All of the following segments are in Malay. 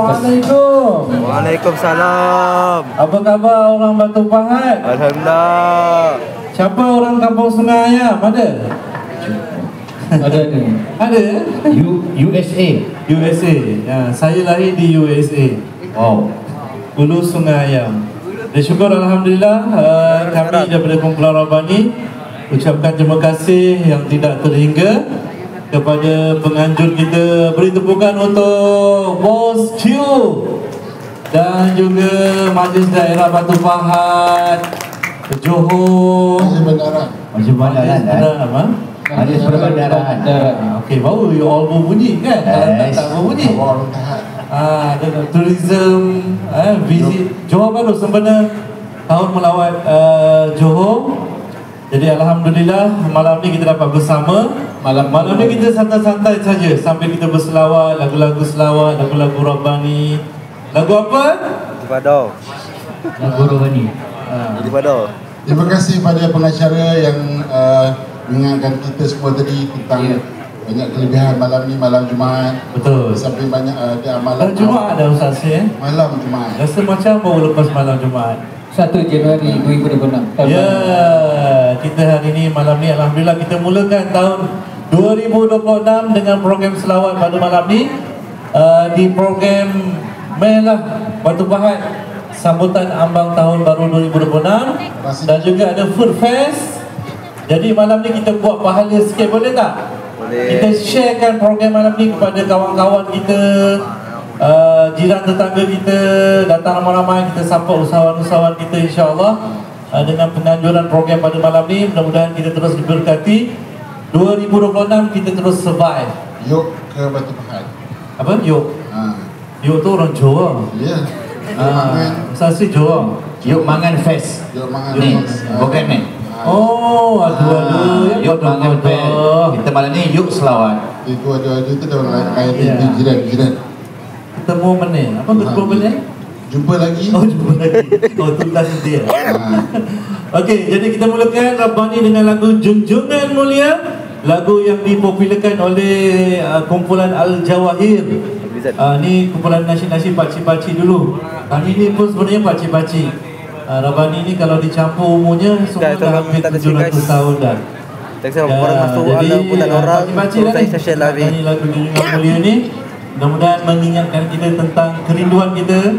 Assalamualaikum. Waalaikumsalam. Apa khabar orang Batu Pahat? Alhamdulillah. Siapa orang kampung Sungai Ayam? Ada? Ada ni. Ada? USA. USA. Ya, saya lahir di USA. Wow. Hulu Sungai Ayam. Dan syukur Alhamdulillah kami daripada kumpulan Rabbani ucapkan terima kasih yang tidak terhingga kepada penganjur kita. Beri tepukan untuk Bos Q dan juga Majlis Daerah Batu Pahat, Johor, Majlis Bandaran. apa? Majlis Perbandaran. Okey, baru you all berbunyi kan? Kalau tak berbunyi. Tourism, visit Johor baru sempena tahun melawat Johor. Jadi Alhamdulillah malam ni kita dapat bersama. Malam ni kita santai-santai saja sambil kita berselawat, lagu-lagu selawat, lagu-lagu Rabbani. Lagu apa? Ibadah. Lagu Rabbani. Ibadah. Terima kasih pada pengacara yang mengingatkan kita semua tadi tentang banyak kelebihan malam ni, malam Jumaat. Betul. Sampai banyak ada amalan. Malam Jumaat ada Ustaz ya? Malam Jumaat. Rasa macam baru lepas malam Jumaat. 1 Januari 2026. Ya, kita hari ini malam ni Alhamdulillah kita mulakan tahun 2026 dengan program selawat pada malam ni. Di program Melah Batu Pahat sambutan ambang tahun baru 2026 dan juga ada food fest. Jadi malam ni kita buat pahala sikit, boleh tak? Boleh. Kita sharekan program malam ni kepada kawan-kawan kita, jiran tetangga kita, datang ramai-ramai, kita sapa usahawan-usahawan kita insya-Allah dengan penganjuran program pada malam ni. Mudah-mudahan kita terus diberkati. 2026 kita terus survive. Yuk ke Batu Pahat. Apa? Yuk. Yuk tu orang Johor. Ya. Sasi Johor. Yuk Mangan Fest. Yuk Mangan Ni, Fest. bukan ni. Oh, aduh. Yuk Mangan Fest. Kita malam ni yuk selawat. Itu ada itu ada orang lain jiran. Ketemu mana? Apa ketemu mana? Jumpa lagi. Oh, jumpa lagi. Oh, tu last dia. Okey, jadi kita mulakan Rabbani dengan lagu Junjungan Mulia, lagu yang dipopularkan oleh kumpulan Al-Jawahir. Ni kumpulan nasyid-nasyid pakcik-pakcik dulu. Kami ni pun sebenarnya pakcik-pakcik. Rabbani ni kalau dicampur umurnya semua dah hampir 700 tahun dah. Orang masuk ala bulan orang. Pakcik-pakcik Saya lah ni lagu Junjungan Mulia ni. Mudah-mudahan mengingatkan kita tentang kerinduan kita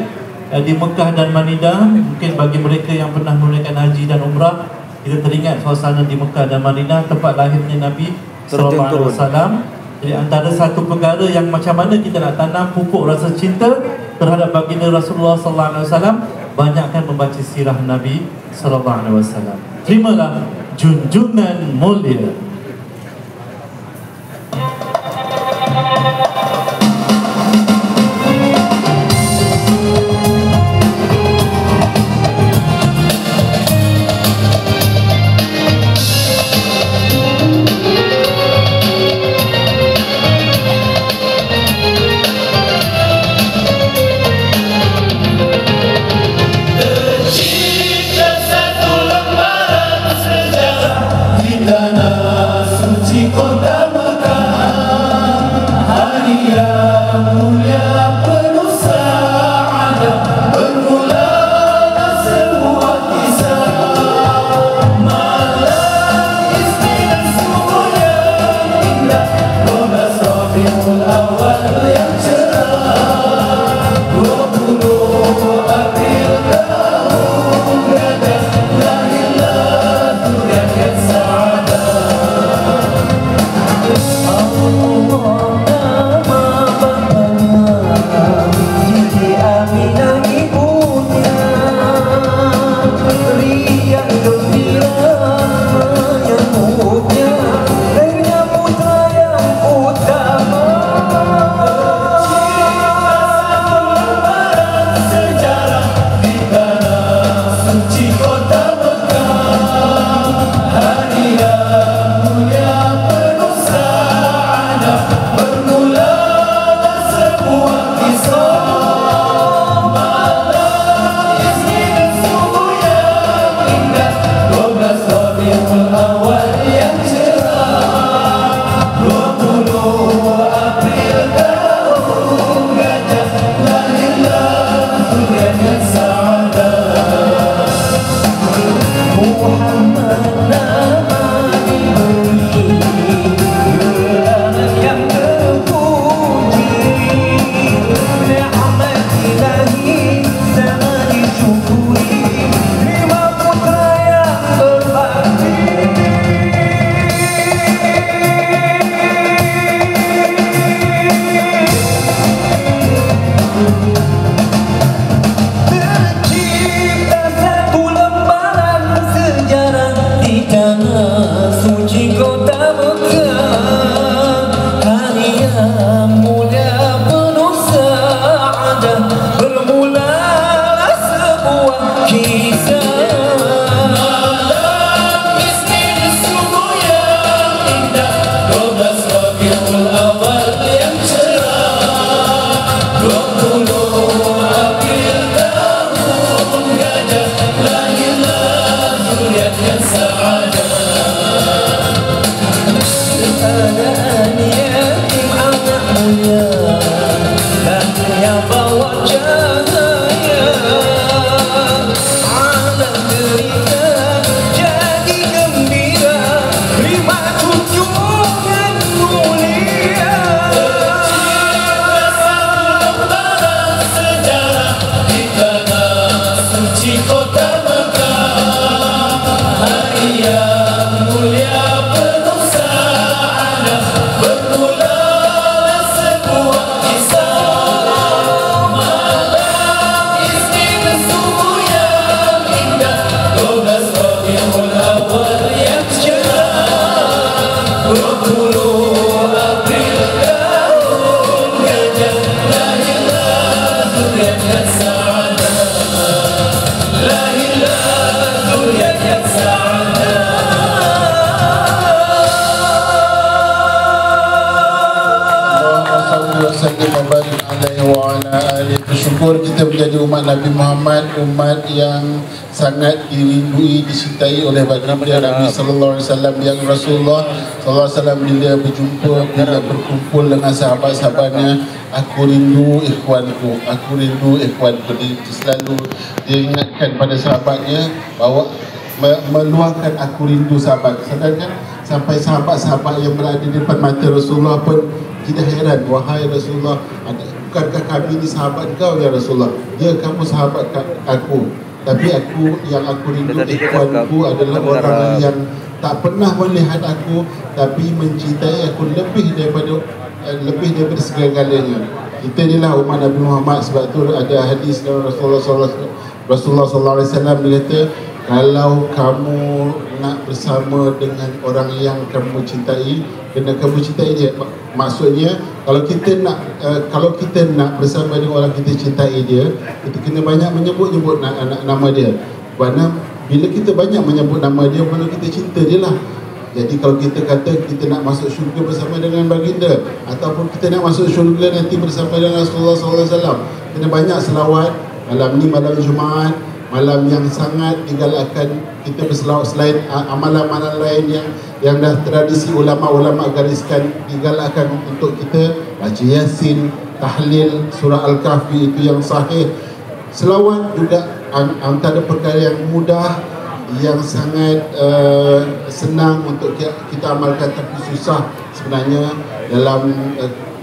di Mekah dan Madinah. Mungkin bagi mereka yang pernah menunaikan haji dan umrah, kita teringat suasana di Mekah dan Madinah, tempat lahirnya Nabi sallallahu alaihi wasallam. Jadi antara satu perkara yang macam mana kita nak tanam pupuk rasa cinta terhadap baginda Rasulullah sallallahu alaihi wasallam, banyakkan membaca sirah Nabi sallallahu alaihi wasallam. Terimalah Junjungan Mulia. Tanah Bersyukur kita menjadi umat Nabi Muhammad, umat yang sangat dirindui, dicintai oleh baginda Nabi sallallahu alaihi wasallam, yang Rasulullah sallallahu alaihi wasallam bila berjumpa, bila berkumpul dengan sahabat-sahabatnya, aku rindu ikhwanku, aku rindu ikhwanku. Dia selalu diingatkan pada sahabatnya bahawa meluahkan aku rindu sahabat. Sedangkan sampai sahabat-sahabat yang berada di depan mata Rasulullah pun kita heran, wahai Rasulullah, bukankah kami ni sahabat kau ya Rasulullah? Ya, kamu sahabat aku, tapi aku yang aku rindu ikhwanku adalah orang yang tak pernah melihat aku tapi mencintai aku lebih daripada segala-galanya. Kita inilah umat Nabi Muhammad. Sebab tu ada hadis dari Rasulullah sallallahu alaihi wasallam, dia kata, kalau kamu nak bersama dengan orang yang kamu cintai, kena kamu cintai dia. Maksudnya kalau kita nak bersama dengan orang kita cintai dia, kita kena banyak menyebut nama dia. Kerana bila kita banyak menyebut nama dia, mana kita cinta dia lah. Jadi kalau kita kata kita nak masuk syurga bersama dengan baginda, ataupun kita nak masuk syurga nanti bersama dengan Rasulullah SAW, kena banyak selawat. Malam ni malam Jumaat, malam yang sangat digalakkan kita berselawat. Selain amalan-amalan lain yang dah tradisi ulama-ulama gariskan, digalakkan untuk kita baca Yasin, tahlil, surah Al-Kahfi, itu yang sahih. Selawat juga antara perkara yang mudah, yang sangat senang untuk kita amalkan, tapi susah sebenarnya dalam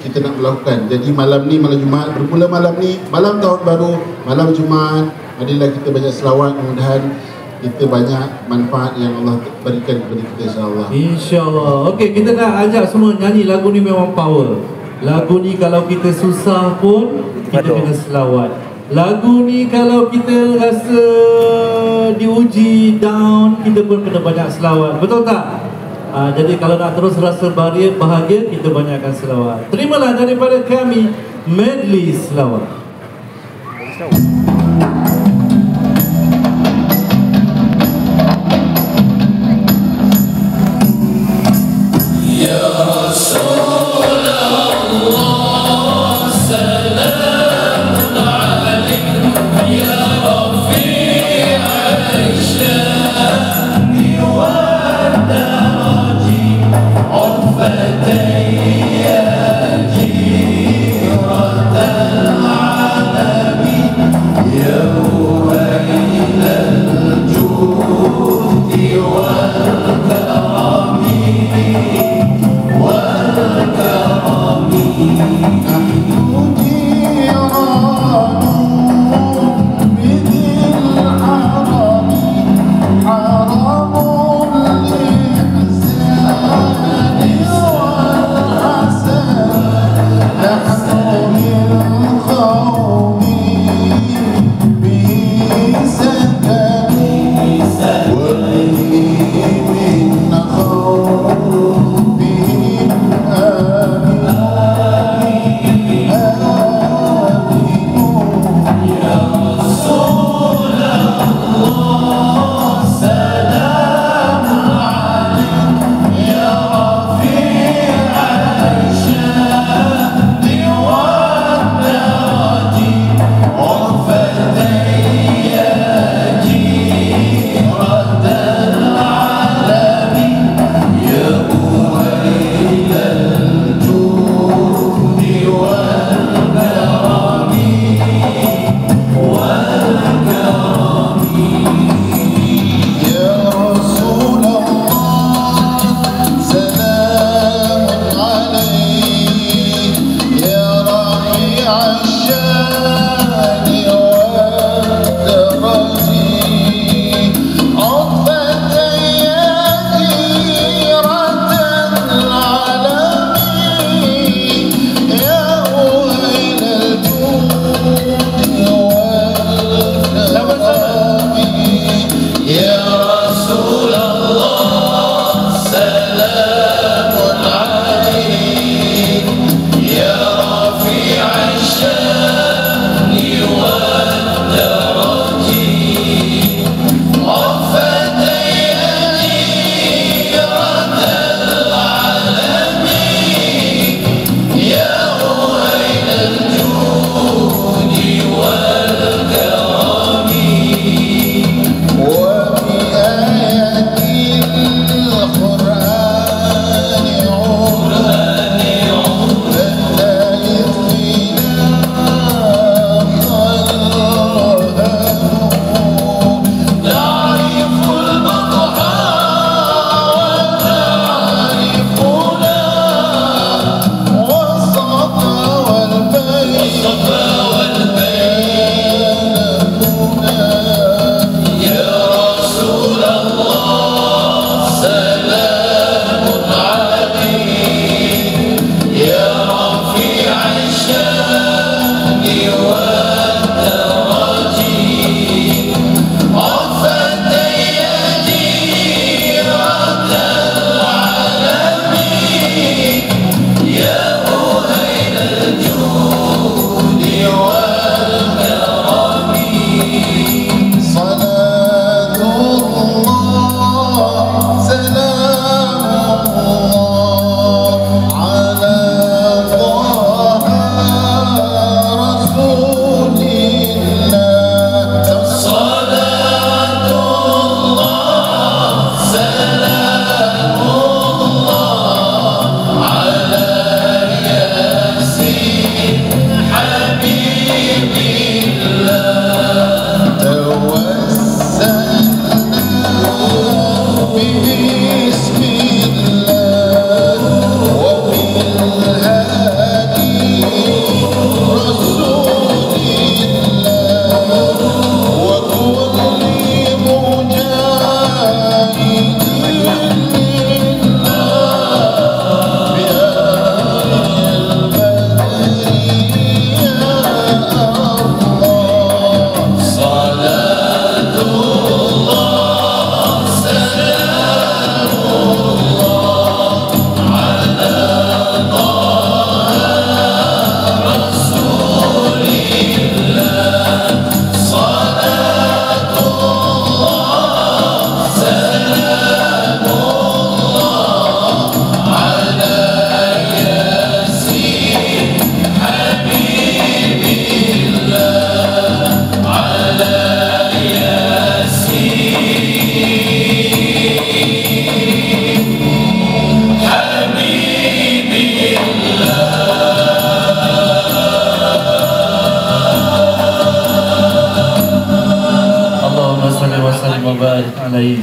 kita nak melakukan. Jadi malam ni, malam Jumaat, bermula malam ni, malam tahun baru, malam Jumaat, marilah kita banyak selawat. Mudah-mudahan kita banyak manfaat yang Allah berikan kepada kita, insyaAllah. InsyaAllah. Okey, kita nak ajak semua nyanyi lagu ni, memang power. Lagu ni kalau kita susah pun kita kena selawat. Lagu ni kalau kita rasa diuji, down, kita pun kena banyak selawat. Betul tak? Jadi kalau nak terus rasa bahagia, kita banyakkan selawat. Terimalah daripada kami medley selawat.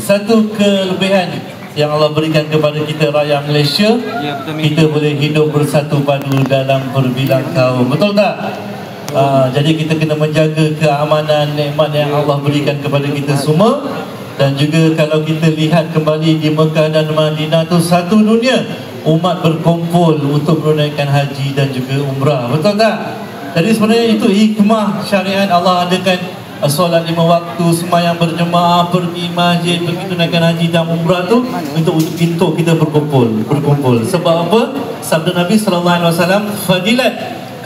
Satu kelebihan yang Allah berikan kepada kita rakyat Malaysia, kita boleh hidup bersatu padu dalam berbilang kaum. Betul tak? Jadi kita kena menjaga keamanan nikmat yang Allah berikan kepada kita semua. Dan juga kalau kita lihat kembali di Mekah dan Madinah tu, satu dunia umat berkumpul untuk menunaikan haji dan juga umrah. Betul tak? Jadi sebenarnya itu hikmah syariat Allah adakan solat 5 waktu, sembahyang berjemaah, pergi masjid, pergi tunaikan haji dan umrah tu untuk kita berkumpul. Sebab apa? Sabda Nabi SAW, fadilat,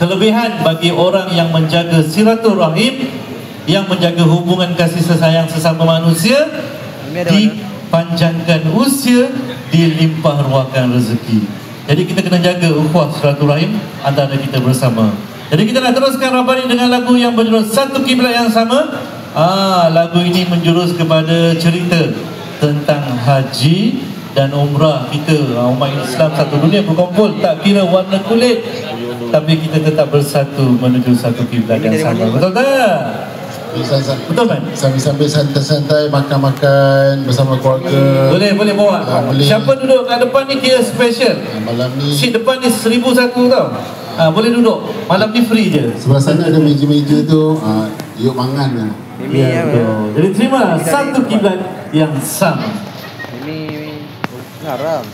kelebihan bagi orang yang menjaga silaturahim, yang menjaga hubungan kasih sayang sesama manusia, dipanjangkan usia, dilimpah ruahkan rezeki. Jadi kita kena jaga ukhuwah silaturahim antara kita bersama. Jadi kita nak teruskan Rabbani dengan lagu yang berjudul Satu Kiblat Yang Sama. Lagu ini menjurus kepada cerita tentang haji dan umrah kita. Umat Islam satu dunia berkumpul, tak kira warna kulit, tapi kita tetap bersatu menuju satu kiblat yang sama. Betul tak? Betul kan? Sambil-sambil santai-santai makan-makan bersama keluarga. Boleh bawa. Boleh. Siapa duduk kat depan ni kira special. Malam ni Seat depan ni 1001 tau. Boleh duduk. Malam ni free je. sebelah sana ada meja-meja tu, yuk mangan lah. Ya, betul. Jadi terima satu kiblat yang sama. Ini haram.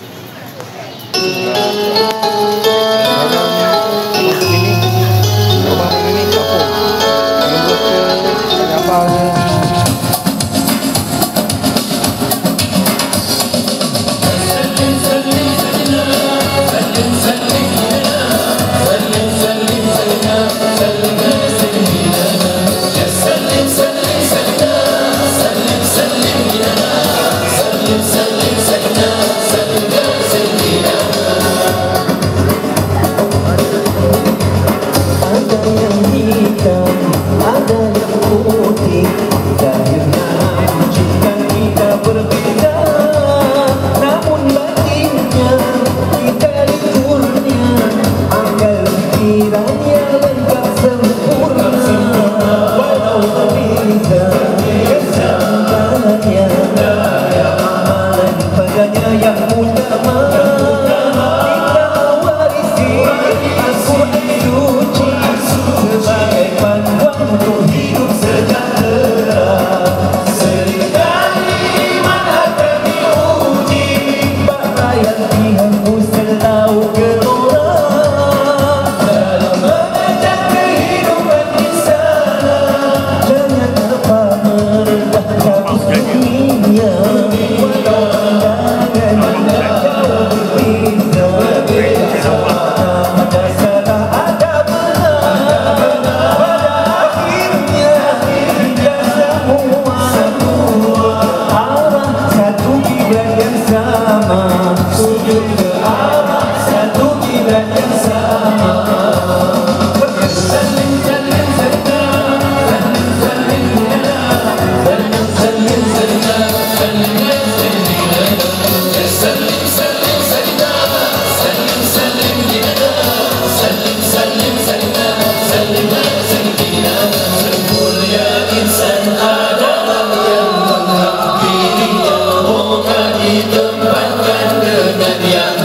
Ditempatkan dengan yang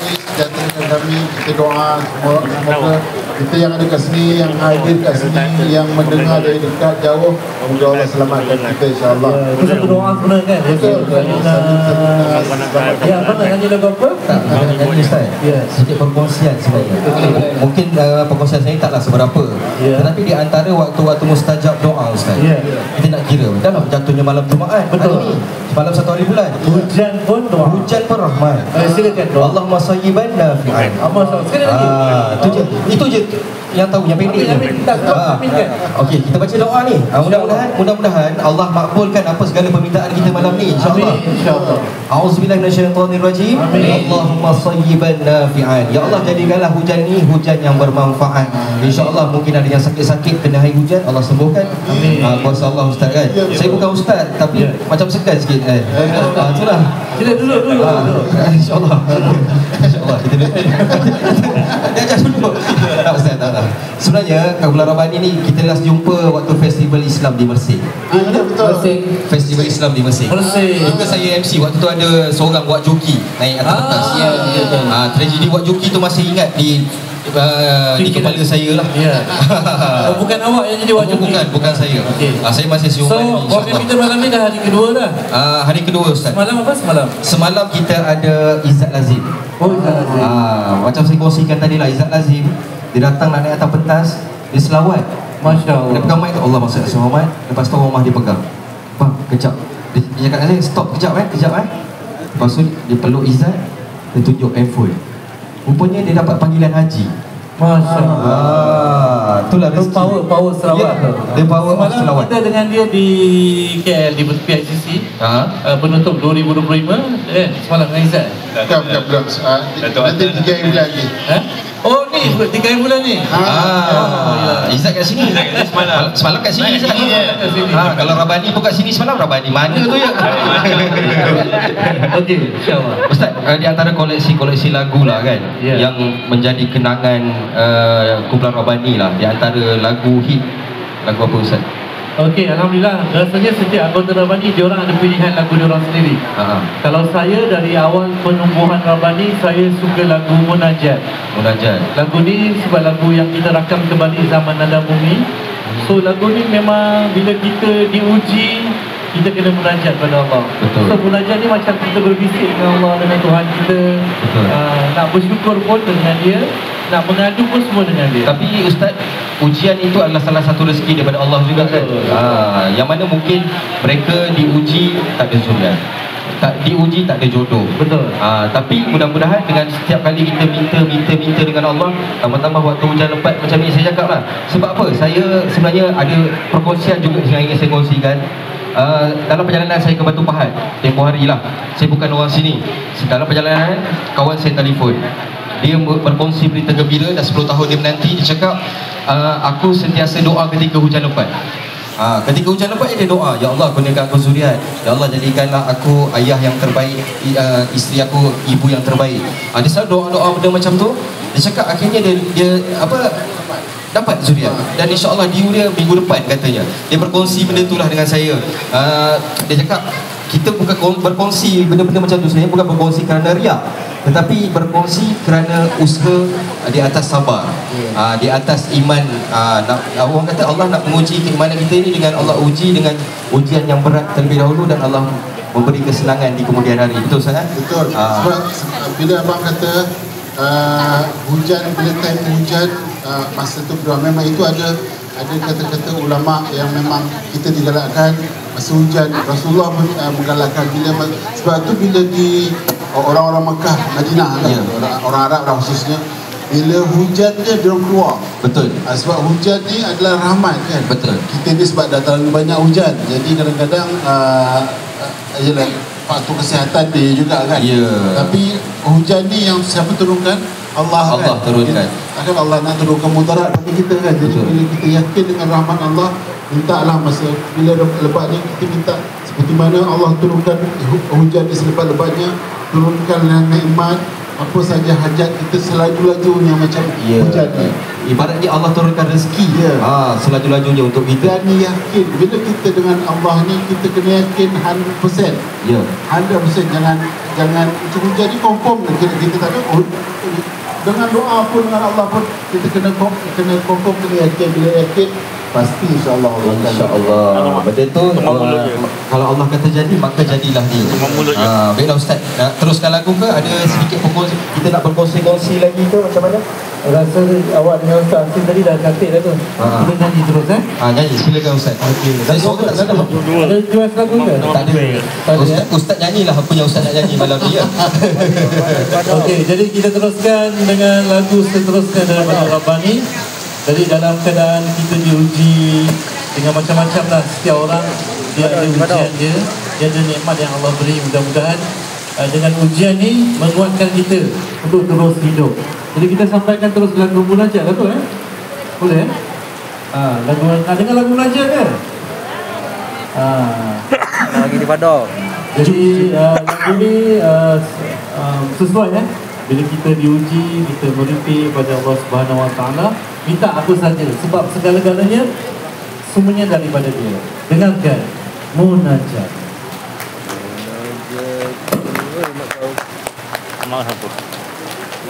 ni sejahterakan kami. Kita doa semoga kita yang ada kat sini, yang hadir kat sini, yang mendengar dari dekat jauh, semoga Allah selamatkan kita insya-Allah. Itu satu doa sebenarnya kan. Betul. Ya, apa nak nyanyi lagu apa? Nyanyi Ustaz. Ya. Sedikit perkongsian sebenarnya. Mungkin perkongsian saya taklah seberapa. Ya. Tetapi di antara waktu-waktu mustajab doa Ustaz. Ya. Kita nak kira dah lah jatuhnya malam Jumaat. Betul. Hari ni malam 1 hari bulan. Hujan pun doa. Hujan pun rahmat. Silakan doa. Allahumma sayyiban nafi'an. Masya-Allah. Sekali lagi. Itu je yang tahu yang pendek je. Okey, kita baca doa ni. Mudah-mudahan Allah makbulkan apa segala permintaan kita malam ni insya-Allah. Insya-Allah. A'udzubillahi minasyaitonirrajim. Allahumma sayyiban nafi'an. Ya Allah, jadikanlah hujan ni hujan yang bermanfaat. Insya-Allah mungkin ada yang sakit-sakit kena air hujan, Allah sembuhkan. Amin. Kuasa Allah Ustaz kan. Saya bukan ustaz tapi macam segan sikit kan. Itulah. Sila dulu. InsyaAllah. InsyaAllah kita duduk. Dia duduk. Tak Ustaz, tak. Sebenarnya kat bulan Ramadhan ni kita last jumpa waktu festival Islam di Mersing. Betul. Festival Islam di Mersing. Juga saya MC waktu tu ada seorang buat joki naik atas pentas. Tragedi buat joki tu masih ingat di kepala saya lah. Ya. Bukan awak yang jadi wajib. Bukan saya. Okay. Saya masih siuman. So, Warga kita malam ni dah hari kedua dah. Hari kedua Ustaz. Semalam apa semalam? Semalam kita ada Izzat Lazim. Oh, Izzat Lazim. Macam saya kongsikan tadi lah, Izzat Lazim dia datang nak naik atas pentas, dia selawat. Masya Allah. Dia pegang mic tu, Allah maksud Muhammad. Lepas tu rumah dia pegang. Bang, kejap. Dia cakap saya, stop kejap kejap. Lepas tu dia peluk Izzat, dia tunjuk handphone. Rupanya dia dapat panggilan haji. Masya Allah. Itulah rezeki. Power selawat. Dia power of Semalam selawat. kita dengan dia di KL di PICC. Penutup 2025 semalam dengan Izzat. Bukan. Nanti 3 hari bulan lagi. Oh ni 3 bulan ni. Izzat kat sini. Semalam kat sini Izzat. Kalau Rabani pun kat sini semalam, Rabani mana tu ya? Okey, insya-Allah. Ustaz, di antara koleksi lagu lah kan, yang menjadi kenangan kumpulan Rabani lah, di antara lagu hit, lagu apa Ustaz? Okey, Alhamdulillah. Rasanya setiap anggota Rabani diorang ada pilihan lagu diorang sendiri. Kalau saya dari awal penumbuhan Rabani, saya suka lagu Munajat. Lagu ni sebab lagu yang kita rakam kembali zaman Nada Bumi. So lagu ni memang bila kita diuji, kita kena munajat pada Allah. Betul. So munajat ni macam kita berbisik dengan Allah, dengan Tuhan kita. Nak bersyukur pun dengan dia, nak mengadu pun semua dengan dia. Tapi Ustaz, ujian itu adalah salah satu rezeki daripada Allah juga kan. Yang mana mungkin mereka diuji tak ada zuriat, tak diuji tak ada jodoh. Betul. Tapi mudah-mudahan dengan setiap kali kita minta dengan Allah, tambah-tambah waktu hujan lebat macam ni saya cakap lah. Sebab apa? Saya sebenarnya ada perkongsian juga yang ingin saya kongsikan. Dalam perjalanan saya ke Batu Pahat tempoh hari lah, saya bukan orang sini. Dalam perjalanan kawan saya telefon, dia berkongsi berita gembira, dah 10 tahun dia menanti. Dia cakap aku sentiasa doa ketika hujan lebat. Ketika hujan lebat dia doa, ya Allah kurniakan aku zuriat, ya Allah jadikanlah aku ayah yang terbaik, isteri aku ibu yang terbaik. Dia selalu doa-doa benda macam tu. Dia cakap akhirnya dia dapat zuriat, dan insya-Allah dia minggu depan katanya dia berkongsi benda itulah dengan saya. Dia cakap kita bukan berkongsi benda-benda macam tu sebenarnya, bukan berkongsi kerana riak, tetapi berkongsi kerana usaha di atas sabar, di atas iman. Orang kata Allah nak menguji keimanan kita ini dengan Allah uji dengan ujian yang berat terlebih dahulu, dan Allah memberi kesenangan di kemudian hari. Betul Ustaz? Betul. Sebab bila abang kata hujan, bila time hujan, masa tu berdoa, memang itu ada kata-kata ulama yang memang kita digalakkan masa hujan. Rasulullah menggalakkan sebab tu bila di orang-orang Mekah, Madinah kan, orang Arab lah khususnya, bila hujan dia diorang keluar. Betul. Sebab hujan ni adalah rahmat kan. Betul. Kita ni sebab dah terlalu banyak hujan, jadi kadang-kadang ialah faktor kesihatan dia juga kan. Tapi hujan ni yang siapa turunkan? Allah kan? turunkan. Akan Allah nak turunkan mudarat bagi kita kan. Jadi bila kita yakin dengan rahmat Allah, mintalah masa bila lebat ni, kita minta seperti mana Allah turunkan hujan di selebat-lebatnya, turunkanlah nikmat apa saja hajat kita selaju-lajunya macam hujan ni. Ibaratnya Allah turunkan rezeki selaju-lajunya untuk kita. Dan yakin, bila kita dengan Allah ni, kita kena yakin 100%. Ya. 100%. Jangan jadi confirm. Kita tak tahu dengan doa pun, dengan Allah pun, kita kena confirm, kena yakin. Bila yakin, pasti insyaAllah Allah akan. InsyaAllah. Benda tu kalau Allah kata jadi, maka jadilah dia. Baiklah Ustaz, nak teruskan lagu ke? Ada sedikit perkongsi, kita nak berkongsi-kongsi lagi ke macam mana? Rasa awak dengan Ustaz Asim tadi dah cantik dah tu. Kita nyanyi terus Nyanyi, silakan Ustaz. Okey. Saya suara tak sedap. Ada jual lagu ke? Tak ada. Ustaz nyanyilah apa yang Ustaz nak nyanyi malam ni ya. Okey, jadi kita teruskan dengan lagu seterusnya daripada Rabbani. Jadi dalam keadaan kita diuji dengan macam-macam lah, setiap orang dia ada ujian dia ada nikmat yang Allah beri. Mudah-mudahan dengan ujian ni menguatkan kita untuk terus hidup. Jadi kita sampaikan terus lagu munajat lah tu boleh lagu, dengar lagu munajat kan? Lagi di Padang. Jadi lagu ni sesuai bila kita diuji, kita meripik pada Allah Subhanahu Wa Taala, minta apa saja sebab segala-galanya semuanya daripada Dia. Dengarkan munajat. Mak apa?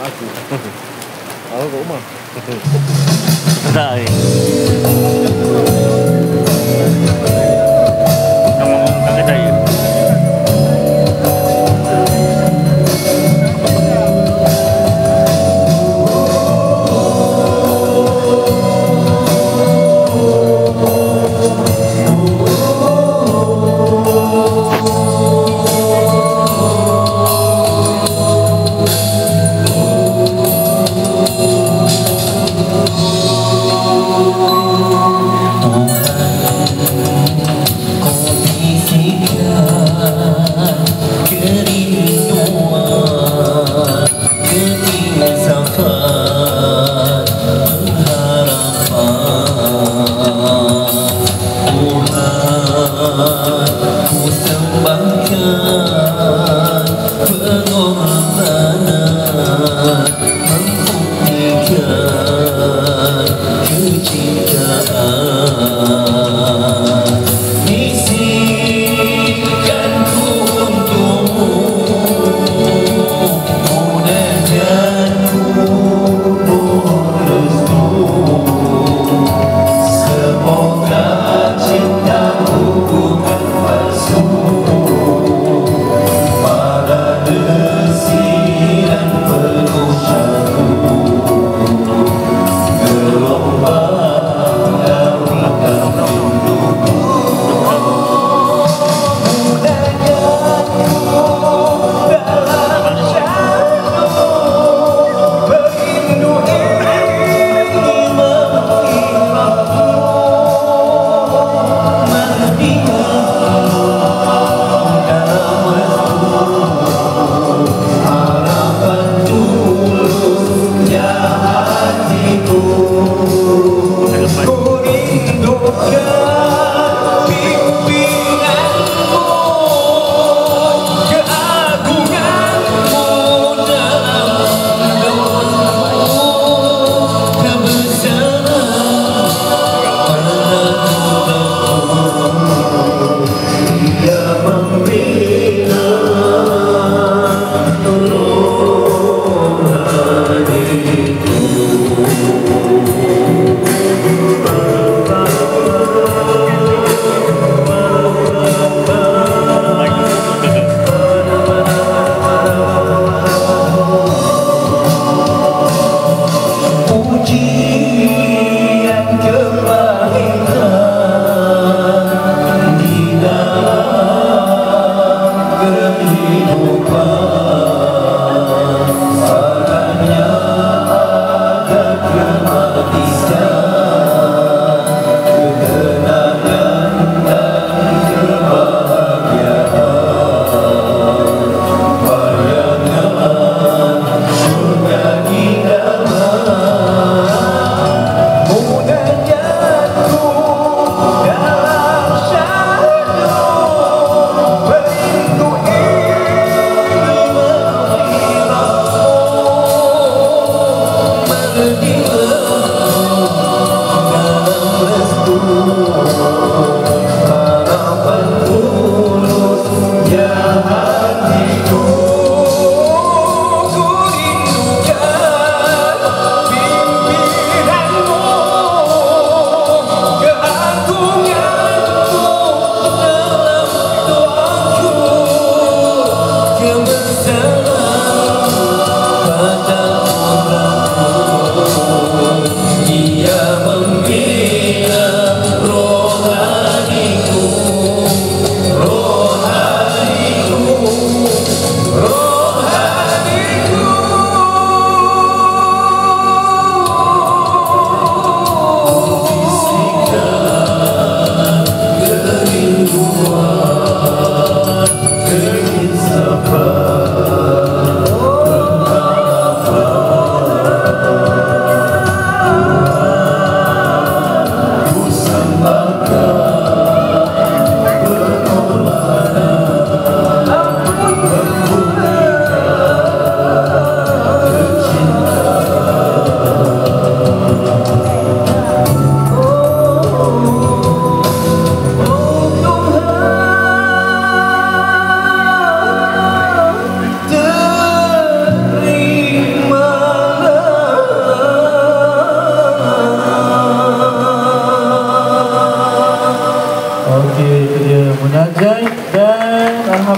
Aku. Aku kat rumah. Tak ni. Kamu kat kedai ke?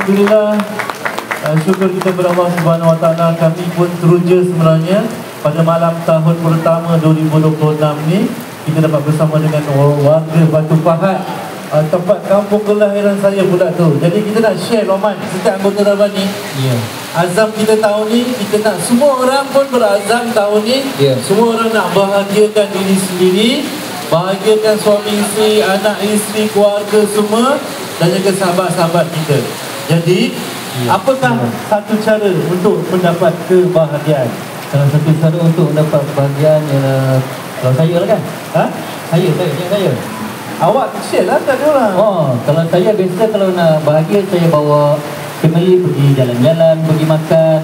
Alhamdulillah, syukur kita kepada Allah Subhanahu Wa Taala. Kami pun teruja sebenarnya pada malam tahun pertama 2026 ni kita dapat bersama dengan warga Batu Pahat, tempat kampung kelahiran saya pula tu. Jadi kita nak share Roman, setiap anggota Rabani. Azam kita tahun ni, kita nak semua orang pun berazam tahun ni. Semua orang nak bahagiakan diri sendiri, bahagiakan suami isteri, anak isteri, keluarga semua, dan juga sahabat-sahabat kita. Jadi apakah satu cara untuk mendapat kebahagiaan? Salah satu cara untuk mendapat kebahagiaan ialah, kalau saya lah kan, saya. Awak share lah kat dia orang. Kalau saya biasa kalau nak bahagia, saya bawa family pergi jalan-jalan, pergi makan.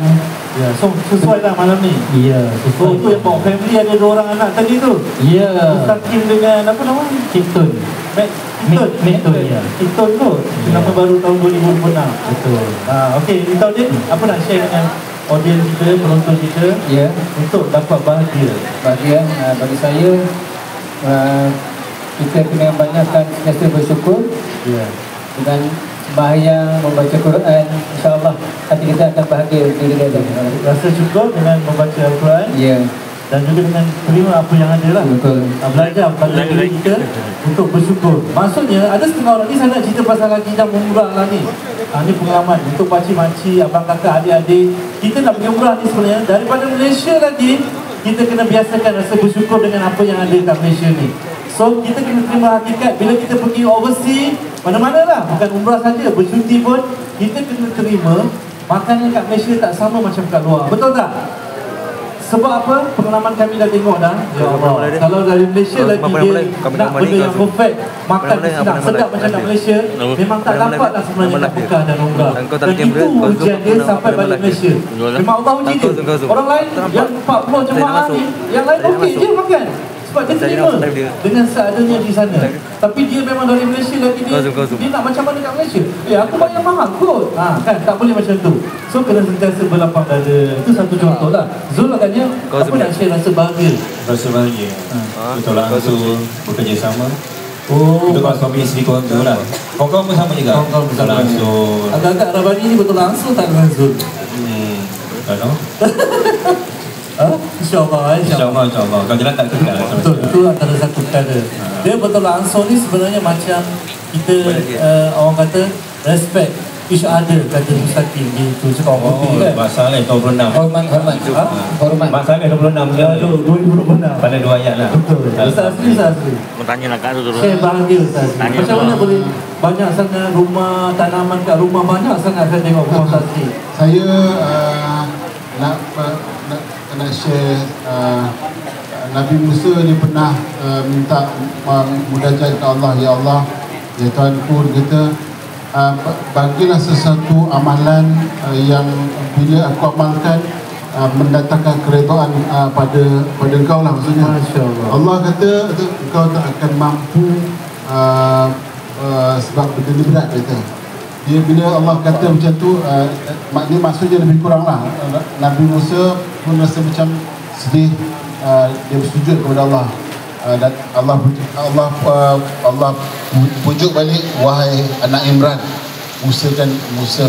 Ya, so sesuai lah malam ni. Ya, sesuai. Tu yang bawa family ada 2 orang anak tadi tu. Ya. Mustaqim dengan apa nama? Kitun. Kitun ya. Kitun tu. Nama baru tahun 2026. Betul. Okey, Kitun ni apa nak share dengan audiens kita, penonton kita, untuk dapat bahagia? Bahagian bagi saya, kita kena banyakkan sentiasa bersyukur. Dengan sembahyang, membaca Quran, insya-Allah hati kita akan bahagia dengan rasa syukur dengan membaca Al-Quran. Dan juga dengan terima apa yang ada lah. Betul. Belajar pada diri kita untuk bersyukur. Maksudnya ada setengah orang ni, saya nak cerita pasal haji dan umrah lah ni. Ni pengalaman untuk pakcik-makcik, abang kakak, adik-adik. Kita nak pergi umrah ni sebenarnya daripada Malaysia lagi, kita kena biasakan rasa bersyukur dengan apa yang ada kat Malaysia ni. So kita kena terima hakikat bila kita pergi overseas, mana-mana lah, bukan umrah saja, bercuti pun kita kena terima makanan kat Malaysia tak sama macam kat luar. Betul tak? Sebab apa? Pengalaman kami dah tengok dah. Ya Allah, kalau dari Malaysia lagi dia nak benda yang perfect, makan sedap sedap macam kat Malaysia, memang tak dapat lah sebenarnya kat Mekah dan umrah. Dan itu ujian dia sampai balik Malaysia. Memang Allah uji dia. Orang lain yang 40 jemaah ni, yang lain okey je makan, sebab dia terima dengan seadanya di sana. Tapi dia memang dari Malaysia lagi, dia nak macam mana kat Malaysia. Aku bayar mahal kot. Kan tak boleh macam tu. So kena sentiasa berlapang dada. Itu satu contoh lah. Zul agaknya apa nak share rasa bahagia? Rasa bahagia betul langsung bekerja sama. Itu kalau suami isteri korang tu lah. Kau pun sama juga. Kau pun sama. Langsung. Agak-agak Rabani ni betul langsung tak dengan Zul? Tak tahu. InsyaAllah. Kalau jalan tak kekal lah. Betul, itu antara satu perkara. Dia betul langsung ni sebenarnya macam kita orang kata respect each other, kata Mustaqim gitu. Cakap orang putih kan. Masalah 26. Hormat. Masalah 26. Ya, 2026. Pada 2 ayat lah. Betul. Ustaz Asri. Mau tanya lah kat tu terus. Share bahagia Ustaz Asri. Macam mana boleh banyak sangat rumah, tanaman kat rumah, banyak sangat saya tengok rumah Ustaz Asri. Saya nak share Nabi Musa dia pernah minta munajat ke Allah, ya Allah, ya Tuhanku, dia kata bagilah sesuatu amalan yang bila aku amalkan mendatangkan keredaan pada engkau lah, maksudnya. Masya-Allah. Allah kata engkau tak akan mampu sebab benda ni berat, kata. Dia bila Allah kata macam tu, maknanya maksudnya lebih kurang lah. Nabi Musa pun rasa macam sedih, dia bersujud kepada Allah. Dan Allah pujuk balik, wahai anak Imran, Musa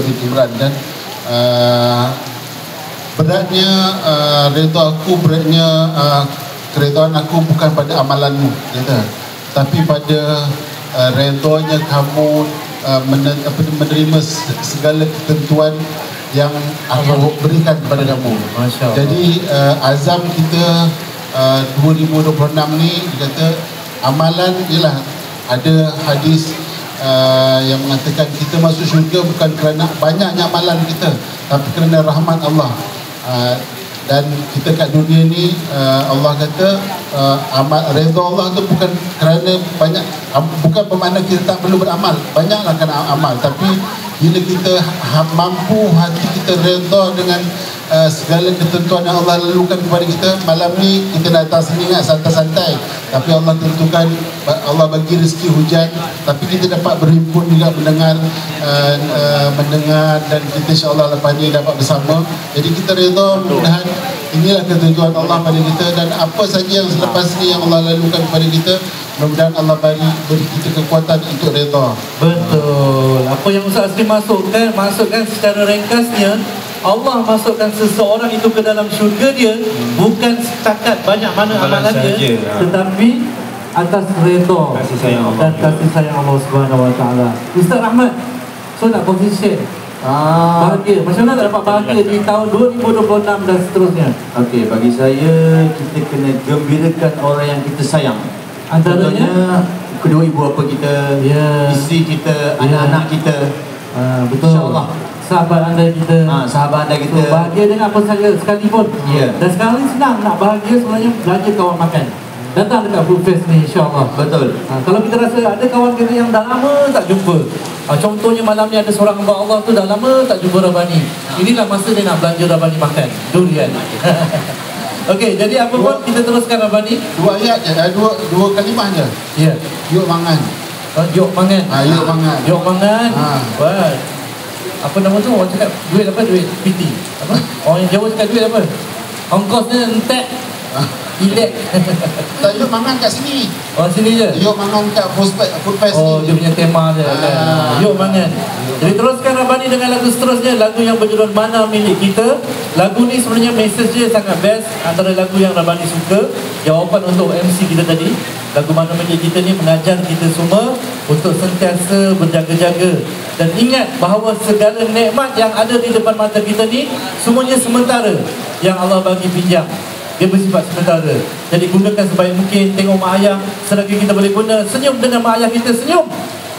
bin Imran, dan beratnya redha aku, beratnya keredaan aku bukan pada amalanmu, kata, tapi pada redanya kamu menerima segala ketentuan yang aku berikan kepada kamu. Jadi azam kita 2026 ni, dia kata amalan ialah, ada hadis yang mengatakan kita masuk syurga bukan kerana banyaknya amalan kita, tapi kerana rahmat Allah. Dan kita kat dunia ni, Allah kata redha Allah tu bukan kerana banyak, bukan bermakna kita tak perlu beramal, banyaklah kena amal, tapi bila kita mampu hati kita redha dengan segala ketentuan yang Allah lalukan kepada kita. Malam ni kita datang sini ingat santai-santai, tapi Allah tentukan, Allah bagi rezeki hujan, tapi kita dapat berhimpun juga mendengar dan kita insya-Allah lepas ni dapat bersama. Jadi kita redha, mudah-mudahan inilah ketentuan Allah pada kita, dan apa saja yang selepas ni yang Allah lalukan kepada kita, Mudah-mudahan Allah beri kita kekuatan untuk redha. Betul. Apa yang Ustaz Asri masukkan secara ringkasnya, Allah masukkan seseorang itu ke dalam syurga dia bukan setakat banyak mana amalan dia, tetapi atas redha kasih sayang Allah dan kasih sayang Allah Subhanahu Wa Taala. Ustaz Rahmat, so nak position bahagia. Macam mana nak dapat bahagia di tahun 2026 dan seterusnya? Okey, bagi saya kita kena gembirakan orang yang kita sayang. Antaranya kedua ibu bapa kita, isteri kita, anak-anak kita. Betul. InsyaAllah. Sahabat anda kita, sahabat anda kita. bahagia dengan apa saja sekalipun. Dan sekarang ni senang nak bahagia sebenarnya, belanja kawan makan. Datang dekat Food Fest ni, insyaAllah. Betul. Kalau kita rasa ada kawan kita yang dah lama tak jumpa, contohnya malam ni ada seorang hamba Allah tu dah lama tak jumpa Rabani, inilah masa dia nak belanja Rabani makan durian. Okey, jadi apa pun kita teruskan Rabani. Dua ayat je, dua kalimah je. Ya. Yuk mangan. Yuk mangan. Yuk mangan. Yuk mangan. Baik. Apa nama tu? Orang cakap duit apa? Duit PT. Apa? Orang yang Jawa cakap duit apa? Ongkosnya entek. Ilek. Tak, yuk mangan kat sini. Oh, sini je. Yuk mangan kat Food Fest ni. Dia punya tema dia. Yuk mangan. Jadi teruskan Rabani dengan lagu seterusnya, lagu yang berjudul Mana Milik Kita. Lagu ni sebenarnya mesej dia sangat best, antara lagu yang Rabani suka. Jawapan untuk MC kita tadi, lagu Mana Milik Kita ni mengajar kita semua untuk sentiasa berjaga-jaga dan ingat bahawa segala nikmat yang ada di depan mata kita ni semuanya sementara, yang Allah bagi pinjam. Dia bersifat sementara. Jadi gunakan sebaik mungkin. Tengok mak ayah selagi kita boleh guna. Senyum dengan mak ayah kita, senyum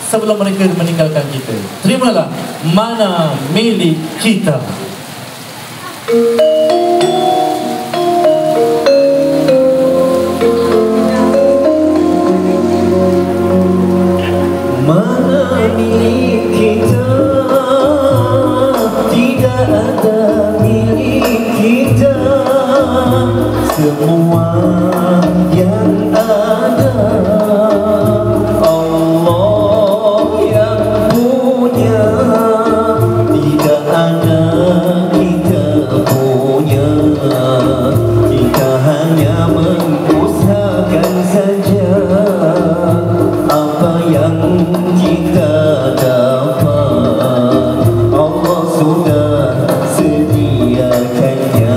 sebelum mereka meninggalkan kita. Terimalah Mana Milik Kita. Mana milik kita, tidak ada milik kita. Semua yang ada Allah yang punya. Tidak ada kita punya. Kita hanya mengusahakan saja apa yang kita dapat. Allah sudah sediakannya.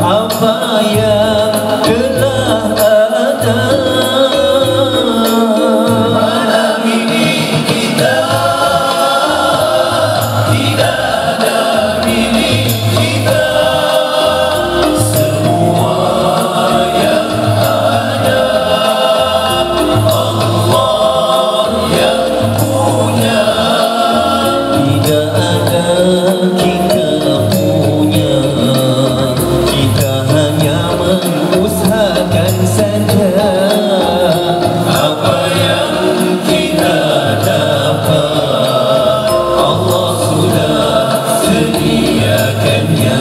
Apa yang telah ada. Mana milik kita, tidak ada milik kita. Semua yang ada Allah yang punya. Tidak ada kita punya. Kita hanya mengusahakan saja apa yang kita dapat. Allah sudah sediakannya.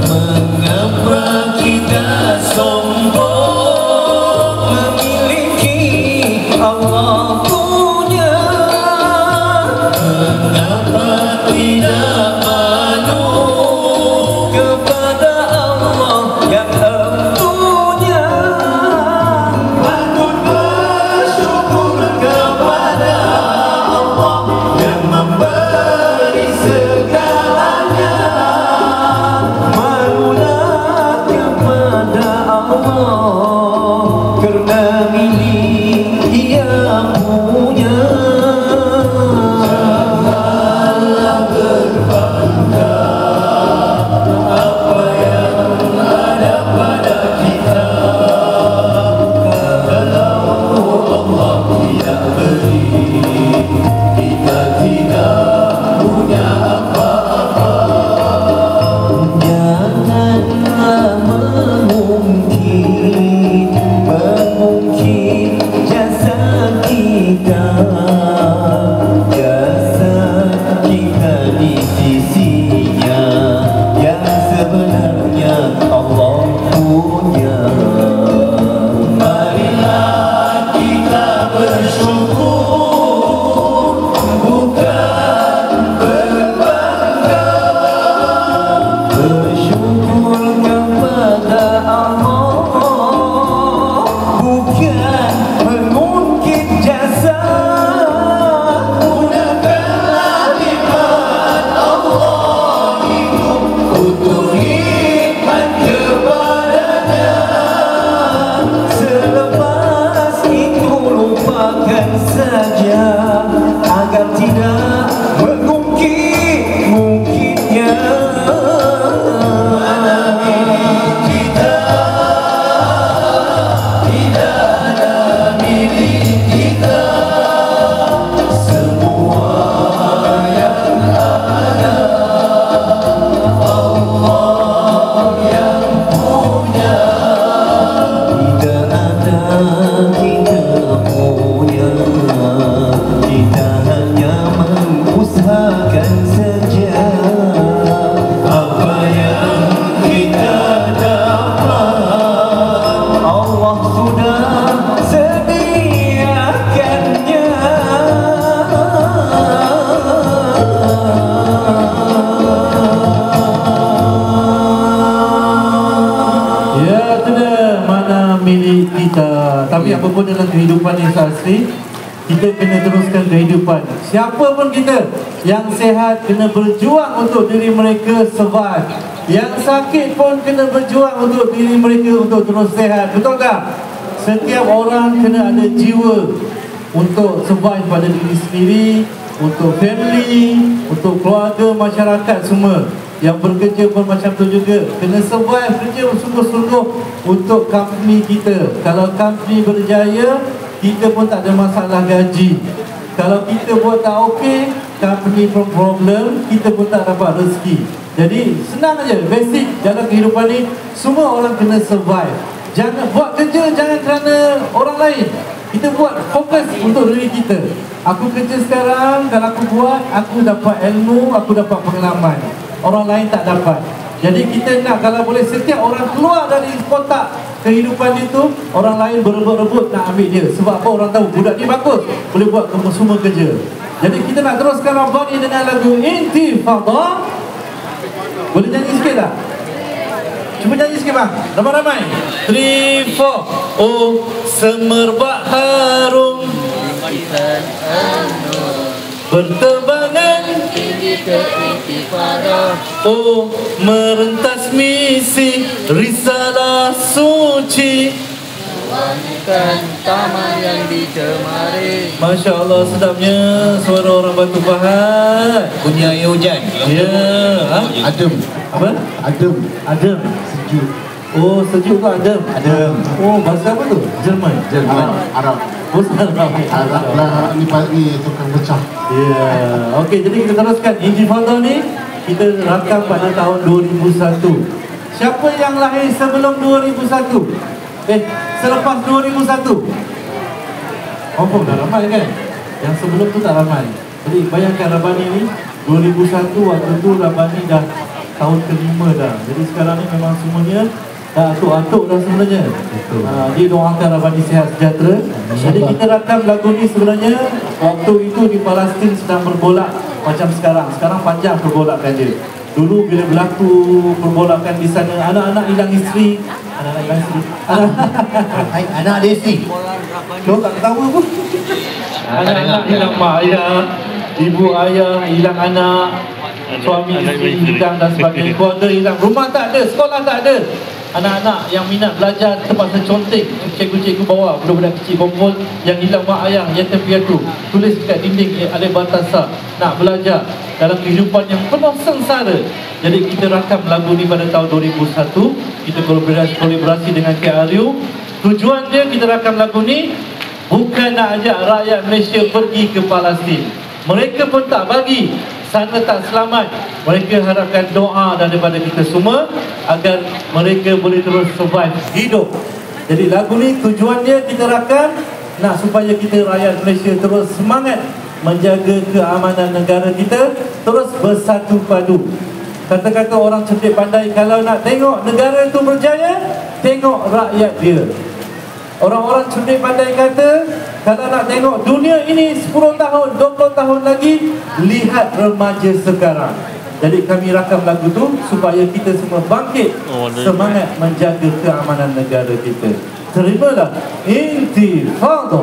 Mengapa kita sombong memiliki Allah punya? Mengapa tidak malu kepada Allah yang empunya? Patut bersyukur kepada Allah yang memberi segalanya. Malulah kepada Allah kerana milik Dia punya. Tapi apapun dalam kehidupan yang asli, kita kena teruskan kehidupan. Siapa pun kita yang sehat kena berjuang untuk diri mereka survive. Yang sakit pun kena berjuang untuk diri mereka untuk terus sehat. Betul tak? Setiap orang kena ada jiwa untuk survive pada diri sendiri, untuk family, untuk keluarga, masyarakat semua. Yang bekerja pun macam tu juga, kena survive, kerja sungguh-sungguh untuk company kita. Kalau company berjaya, kita pun tak ada masalah gaji. Kalau kita buat tak okey, company pun problem, kita pun tak dapat rezeki. Jadi senang aja, basic dalam kehidupan ni, semua orang kena survive. Jangan buat kerja, jangan kerana orang lain. Kita buat fokus untuk diri kita. Aku kerja sekarang, kalau aku buat, aku dapat ilmu, aku dapat pengalaman. Orang lain tak dapat. Jadi kita nak, kalau boleh setiap orang keluar dari kotak kehidupan itu, orang lain berebut-rebut nak ambil dia. Sebab apa? Orang tahu budak ni bagus, boleh buat semua kerja. Jadi kita nak teruskan Rabbani dengan lagu Intifada. Boleh nyanyi sikit tak? Cuba nyanyi sikit bang, ramai-ramai. 3, 4. Oh semerbak harum berterbangan tinggi ke intifada. Oh merentas misi risalah suci, wangikan taman yang dicemari. Masya Allah, sedapnya suara orang Batu Pahat. Bunyi air hujan. Ya, Adem. apa? Adem. Adem. Sejuk. Oh sejuk tu adem. Adem. Oh bahasa apa tu? Jerman. Arab. Oh Arab. Arab lah, ni tukang pecah. Ya, okey, jadi kita teruskan Intifada ni. Kita rakam pada tahun 2001. Siapa yang lahir sebelum 2001? Selepas 2001? Confirm dah ramai kan? Yang sebelum tu tak ramai. Jadi bayangkan Rabbani ni 2001, waktu tu Rabbani dah tahun ke-5 dah. Jadi sekarang ni memang semuanya dah atuk-atuk dah sebenarnya. Dia doakan Rabbani sihat sejahtera. Jadi kita rakam lagu ni sebenarnya waktu itu di Palestin sedang berbolak macam sekarang. Sekarang panjang perbolakan dia. Dulu bila berlaku perbolakan di sana, anak-anak hilang isteri. Anak-anak hilang isteri. Anak ada isteri. Kau tak tahu apa? Anak-anak hilang mak ayah, ibu ayah hilang anak, suami isteri hilang dan sebagainya. Keluarga hilang, rumah tak ada, sekolah tak ada. Anak-anak yang minat belajar terpaksa contek, cikgu-cikgu bawa budak-budak kecil kumpul yang hilang mak ayah, yatim piatu, tulis dekat dinding Alif Batasa, nak belajar dalam kehidupan yang penuh sengsara. Jadi kita rakam lagu ni pada tahun 2001. Kita kolaborasi dengan KRU. Tujuan dia kita rakam lagu ni bukan nak ajak rakyat Malaysia pergi ke Palestin. Mereka pun tak bagi, sana tak selamat. Mereka harapkan doa daripada kita semua agar mereka boleh terus survive hidup. Jadi lagu ni tujuan dia kita rakam nak supaya kita rakyat Malaysia terus semangat menjaga keamanan negara kita, terus bersatu padu. Kata-kata orang cerdik pandai, kalau nak tengok negara itu berjaya, tengok rakyat dia. Orang-orang cerdik pandai kata, kalau nak tengok dunia ini 10 tahun, 20 tahun lagi, lihat remaja sekarang. Jadi kami rakam lagu tu supaya kita semua bangkit semangat menjaga keamanan negara kita. Terimalah Intifada.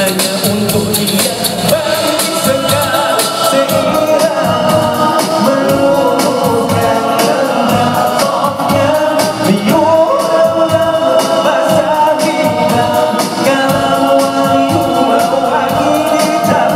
hanya untuk dia bagi segala sehingga meluluhkan rambutnya biulah bahasa kita kalau wayu mau lagi dicari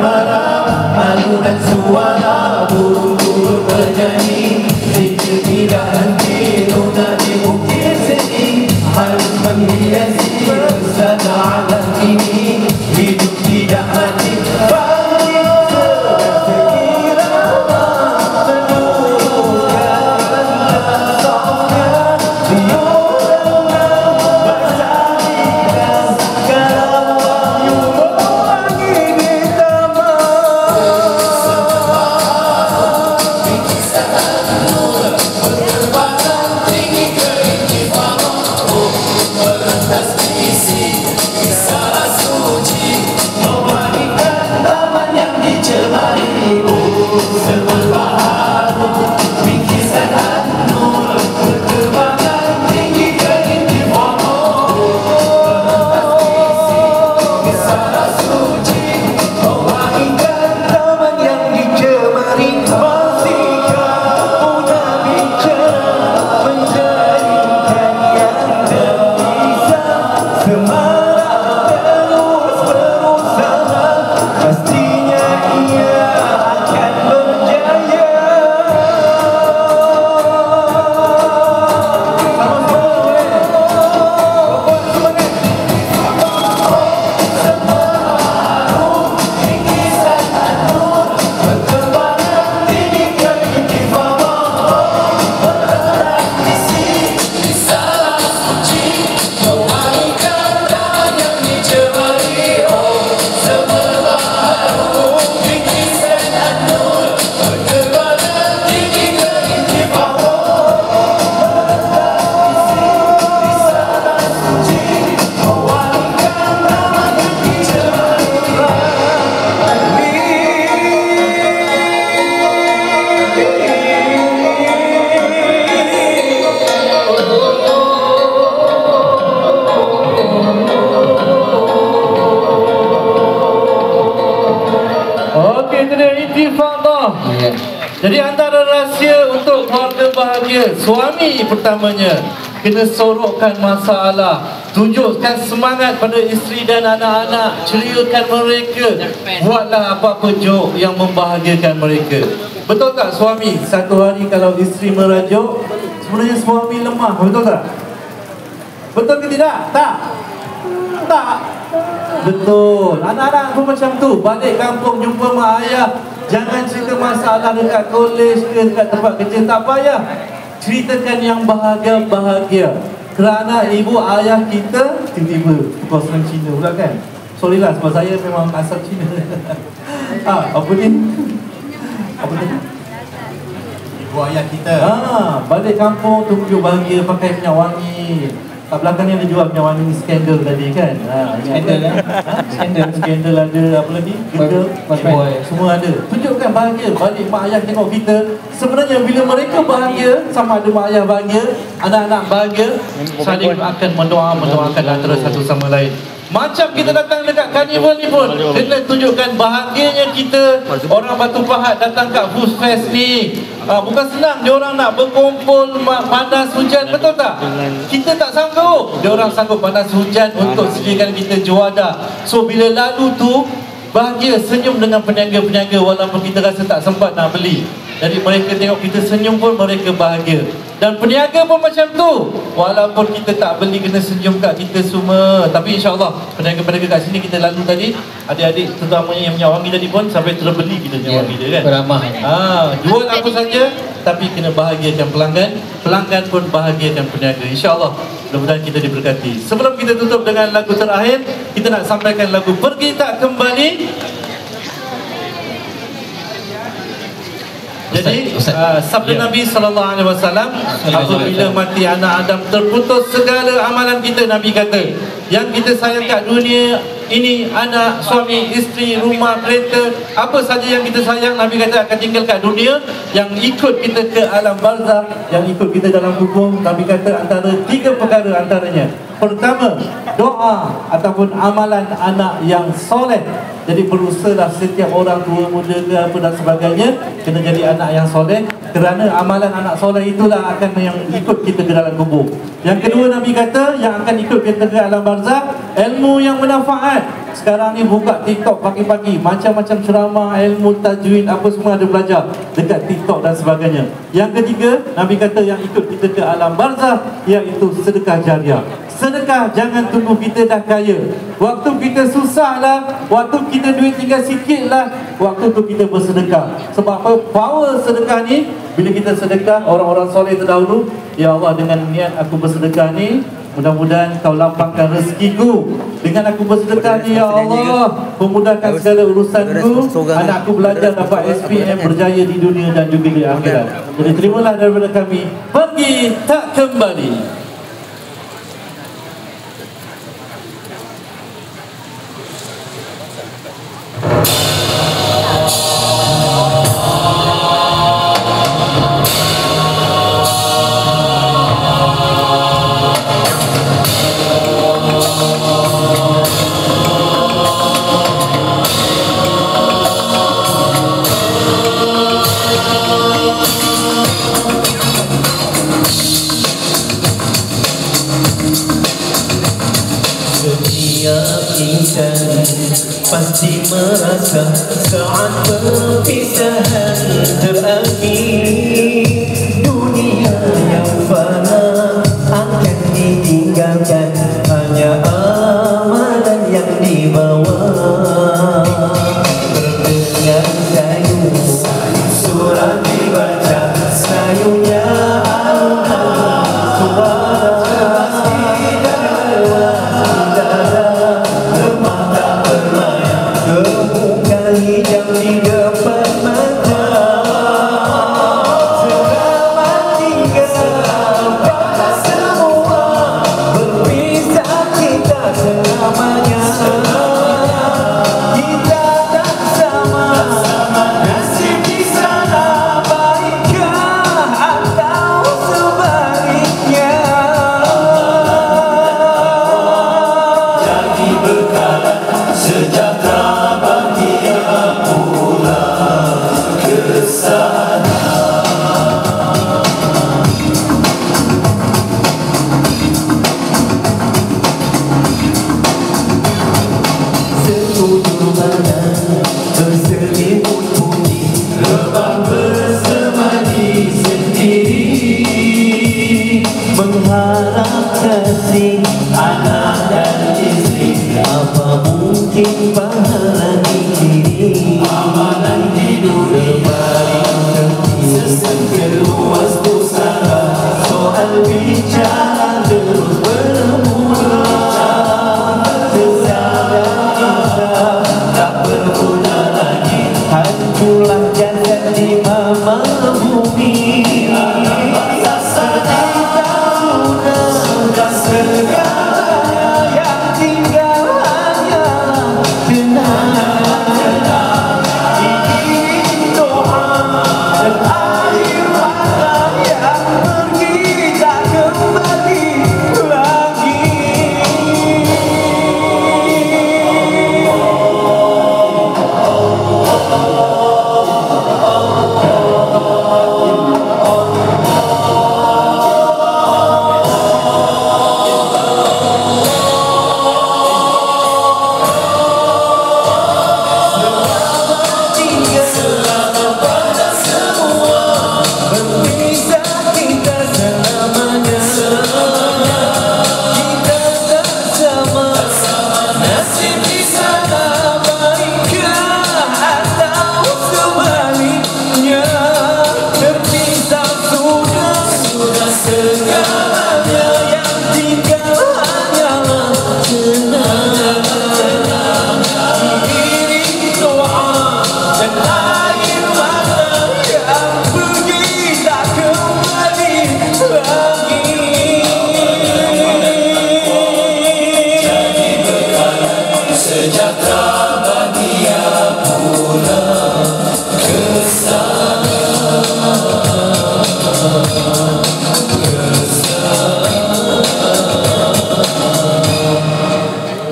cemara, alunan suara burung-burung bernyanyi. Zikir tidak henti, nona di bukit sini, harus menghiasi pesona alam ini. Hidup tidak mati, bangkit seirama, menukarkan softnya biola bersarikan segala wahyu mewangi di taman. Bingkisan nur berterbangan tinggi ke intifada, merentas isi kisah suci, mewangikan taman yang dicemari. Seberbaharu bingkisan nur berterbangan tinggi ke intifada, merentas isi kisah suci, mewangikan taman yang dicemari. Masihkah punya bicara menjadikan yang terpisah, semarak terus berusaha, pastinya ia akan berjaya. Sama-sama boleh. Buat semangat. Semaru bingkisan nur berterbangan tinggi ke intifada, merentas isi kisah suci, mewangikan taman yang dicemari. Oh, seberbaharu bingkisan nur berterbangan tinggi ke intifada, merentas isi kisah suci, mewangikan taman yang dicemari. Okey, itu dia intifada. Jadi antara rahsia untuk keluarga bahagia, suami pertamanya kena sorokkan masalah, tunjukkan semangat pada isteri dan anak-anak, ceriakan mereka, buatlah apa-apa jok yang membahagiakan mereka. Betul tak suami? Satu hari kalau isteri merajuk, sebenarnya suami lemah, betul tak? Betul ke tidak? Tak. Tak. Betul. Anak-anak pun macam tu. Balik kampung jumpa mak ayah, jangan cerita masalah dekat kolej ke dekat tempat kerja, tak payah. Ceritakan yang bahagia-bahagia. Kerana ibu ayah kita tiba-tiba perkosaan Cina pula kan. Sorry lah sebab saya memang asal Cina. Apa ni? Apa ni? Ibu ayah kita. Balik kampung tunjuk bahagia, pakai minyak wangi. Kat belakang ni ada jual minyak wangi skandal tadi kan. Skandal Skandal ada apa lagi? Girl, semua ada. Tunjukkan bahagia. Balik mak ayah tengok kita. Sebenarnya bila mereka bahagia, sama ada mak ayah bahagia, anak-anak bahagia, saling akan mendoakan antara satu sama lain. Macam kita datang dekat karnival ni pun, kena tunjukkan bahagianya kita. Orang Batu Pahat datang kat Food Fest ni, bukan senang. Dia orang nak berkumpul panas hujan, betul tak? Kita tak sanggup. Dia orang sanggup panas hujan untuk sediakan kita juada. So bila lalu tu, bahagia, senyum dengan peniaga-peniaga walaupun kita rasa tak sempat nak beli. Jadi mereka tengok kita senyum pun mereka bahagia. Dan peniaga pun macam tu. Walaupun kita tak beli, kena senyum kat kita semua. Tapi insyaAllah peniaga-peniaga kat sini kita lalu tadi, adik-adik terutamanya yang minyak wangi tadi pun sampai terbeli kita minyak wangi dia kan. Beramah. Jual apa saja, tapi kena bahagiakan pelanggan. Pelanggan pun bahagiakan peniaga. InsyaAllah mudah-mudahan kita diberkati. Sebelum kita tutup dengan lagu terakhir, kita nak sampaikan lagu Pergi Tak Kembali. Jadi sabda Nabi SAW, apabila mati anak Adam, terputus segala amalan kita. Nabi kata, yang kita sayang kat dunia ini, anak, suami, isteri, rumah, kereta, apa saja yang kita sayang, Nabi kata akan tinggal kat dunia. Yang ikut kita ke alam barzah, yang ikut kita dalam kubur, Nabi kata antara 3 perkara antaranya. Pertama, doa ataupun amalan anak yang soleh. Jadi berusahalah setiap orang tua, muda ke apa dan sebagainya, kena jadi anak yang soleh. Kerana amalan anak soleh itulah akan yang ikut kita ke dalam kubur. Yang kedua, Nabi kata yang akan ikut kita ke alam barzah, ilmu yang bermanfaat. sekarang ni buka TikTok pagi-pagi, macam-macam ceramah, ilmu tajwid, apa semua ada belajar dekat TikTok dan sebagainya. Yang ketiga, Nabi kata yang ikut kita ke alam barzah, iaitu sedekah jariah. Sedekah jangan tunggu kita dah kaya. Waktu kita susah lah, waktu kita duit tinggal sikit lah, waktu tu kita bersedekah. Sebab apa? Power sedekah ni, bila kita sedekah, orang-orang soleh terdahulu, ya Allah, dengan niat aku bersedekah ni, mudah-mudahan kau lapangkan rezekiku. Dengan aku bersedekah ni, ya Allah, memudahkan segala urusanku. Anakku belajar dapat SPM, berjaya di dunia dan juga di akhirat. Jadi terimalah daripada kami, pergi tak kembali. Pasti merasa saat perpisahan terakhir. Dunia yang fana akan ditinggalkan, hanya amalan yang dibawa. Terdengar sayu, surat dibaca, sayunya Allah, suara pasti dalam dada. Hijab di depan mata, selamat tinggal pada semua, berpisah kita selamanya. Kita tak sama, nasib di sana, baikkah atau sebaliknya. Jadi berkala sejahtera bagi berselimut putih, lebah bersemadi sendiri, mengharap kasih anak dan istri. Apa mungkin pahala diri, amalan hidup berbaring tepi, luas pusara, soal bicara terus bermula. Sesama kita tak berguna lagi, hancurlah jasad di mama bumi. Sudah segalanya, yang tinggal hanya kenangan. Ingin doa dan air mata yang pergi tak kembali lagi.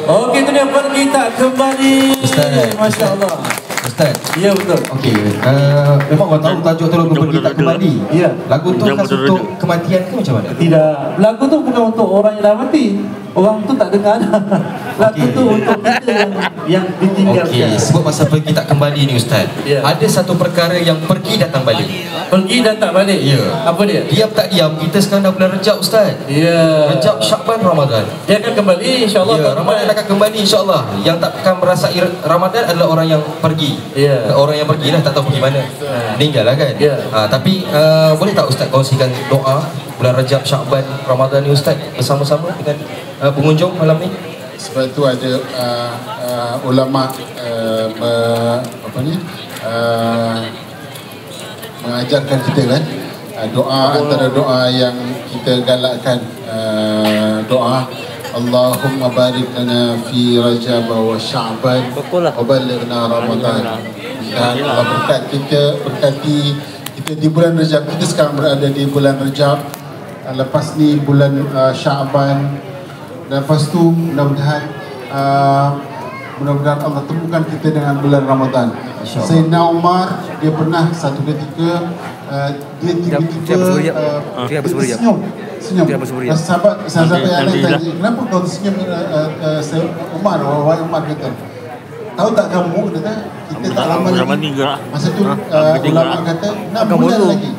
Okey, itu dia pergi tak kembali. Masya Allah. Ustaz. Ya, betul. Okey, memang orang tahu tajuk tu lagu pergi tak kembali. Ya. Lagu tu khas untuk kematian ke macam mana? Tidak. Lagu tu bukan untuk orang yang dah mati. Orang tu tak dengar dah. Lagu tu untuk kita yang ditinggalkan. Okey, sebab masa pergi tak kembali ni Ustaz. Ada satu perkara yang pergi datang balik. Pergi dan tak balik. Ya. Apa dia? Diam tak diam, kita sekarang dah bulan Rejab Ustaz. Ya. Rejab, Syakban, Ramadan. Dia akan kembali insya-Allah. Ya, Ramadan akan kembali insya-Allah. Yang tak akan merasai Ramadan adalah orang yang pergi. Ya. Orang yang pergi lah, tak tahu pergi mana. Meninggal lah kan. Ya. Tapi boleh tak Ustaz kongsikan doa bulan Rejab, Syakban, Ramadan ni Ustaz bersama-sama dengan pengunjung malam ni? Sebab itu ada ulama mengajarkan kita kan, doa antara doa yang kita galakkan, doa Allahumma barik lana fi Rajab wa Sya'ban wa balighna Ramadan. Dan Allah berkati kita di bulan Rajab. Kita sekarang berada di bulan Rajab, lepas ni bulan Sya'ban, dan lepas tu mudah-mudahan Allah temukan kita dengan bulan Ramadan. Sayyidina Umar, dia pernah satu ketika dia tiba-tiba senyum. Sahabat yang lain tanya, kenapa kau senyum? Umar, wahai Umar kata, tahu tak kamu, kata, kita tak lama lagi. Masa tu ulama kata 6 bulan lagi.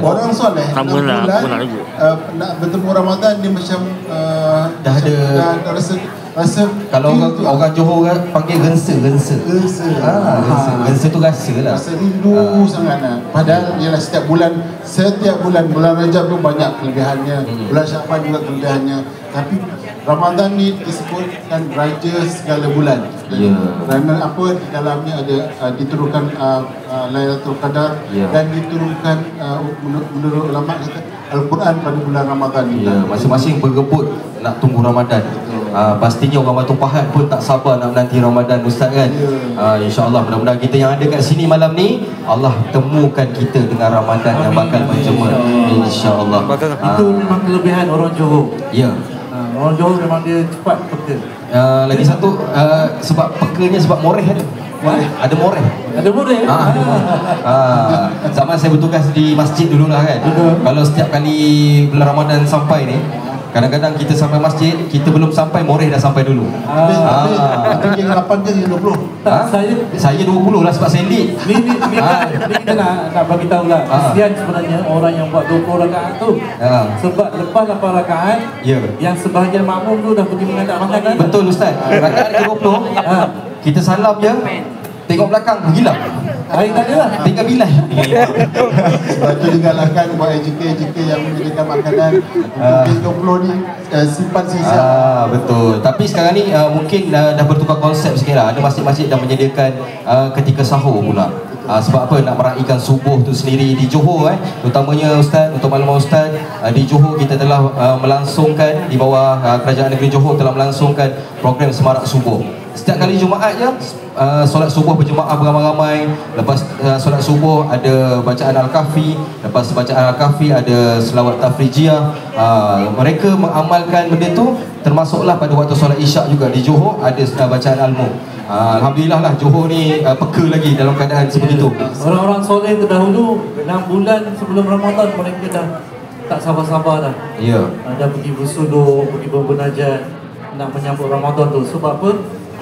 Orang soleh 6 bulan nak bertemu Ramadan, dia macam dah ada rasa kalau orang Johor kan panggil gensa tu rasa lah, rasa rindu sangat lah. Padahal ialah setiap bulan bulan Rajab tu banyak kelebihannya, bulan Syakban juga kelebihannya, tapi Ramadan ni disebutkan raja segala bulan. Kerana apa, di dalamnya ada diturunkan Lailatul Qadar, dan diturunkan menurut ulama kita Al-Quran pada bulan Ramadan ni. Masing-masing berebut nak tunggu Ramadan. Pastinya orang Batu Pahat pun tak sabar nak menanti Ramadan Ustaz kan. InsyaAllah mudah-mudahan kita yang ada kat sini malam ni, Allah temukan kita dengan Ramadan yang bakal menjemur InsyaAllah. Itu memang kelebihan orang Johor. Ya. Orang Johor memang dia cepat peka. Lagi satu sebab pekanya sebab moreh ada. Ada moreh. Ada moreh? Zaman saya bertugas di masjid dululah kan. Kalau setiap kali bulan Ramadan sampai ni, kadang-kadang kita sampai masjid, kita belum sampai, moreh dah sampai dulu. Tapi 8 ke 20? Saya 20 lah sebab saya lead. Ni kita nak bagi tahu lah. Kesian sebenarnya orang yang buat 20 rakaat tu. Sebab lepas 8 rakaat, yang sebahagian makmum tu dah pergi mengadap makanan. Betul Ustaz. Rakaat ke-20, kita salam je, tengok belakang, hilang. Air tak ada lah, tinggal bilai. Sebab tu digalakkan buat AJK yang menyediakan makanan untuk 20 ni simpan sisa. Betul. Tapi sekarang ni mungkin dah bertukar konsep sikit lah. Ada masjid-masjid dah menyediakan ketika sahur pula. Sebab apa, nak meraihkan subuh tu sendiri di Johor utamanya Ustaz, untuk makluman Ustaz, di Johor kita telah melangsungkan, di bawah Kerajaan Negeri Johor telah melangsungkan program Semarak Subuh. Setiap kali Jumaat je solat subuh berjemaah beramai-ramai. Lepas solat subuh ada bacaan Al-Kahfi, lepas bacaan Al-Kahfi ada selawat tafrijiyah. Mereka mengamalkan benda tu, termasuklah pada waktu solat Isyak juga di Johor ada bacaan Al-Mu. Alhamdulillah lah Johor ni peka lagi dalam keadaan sebegitu. Orang-orang soleh terdahulu 6 bulan sebelum Ramadan mereka dah tak sabar-sabar dah. Ya. Dah pergi bersudur, pergi bermunajat nak menyambut Ramadan tu. Sebab apa?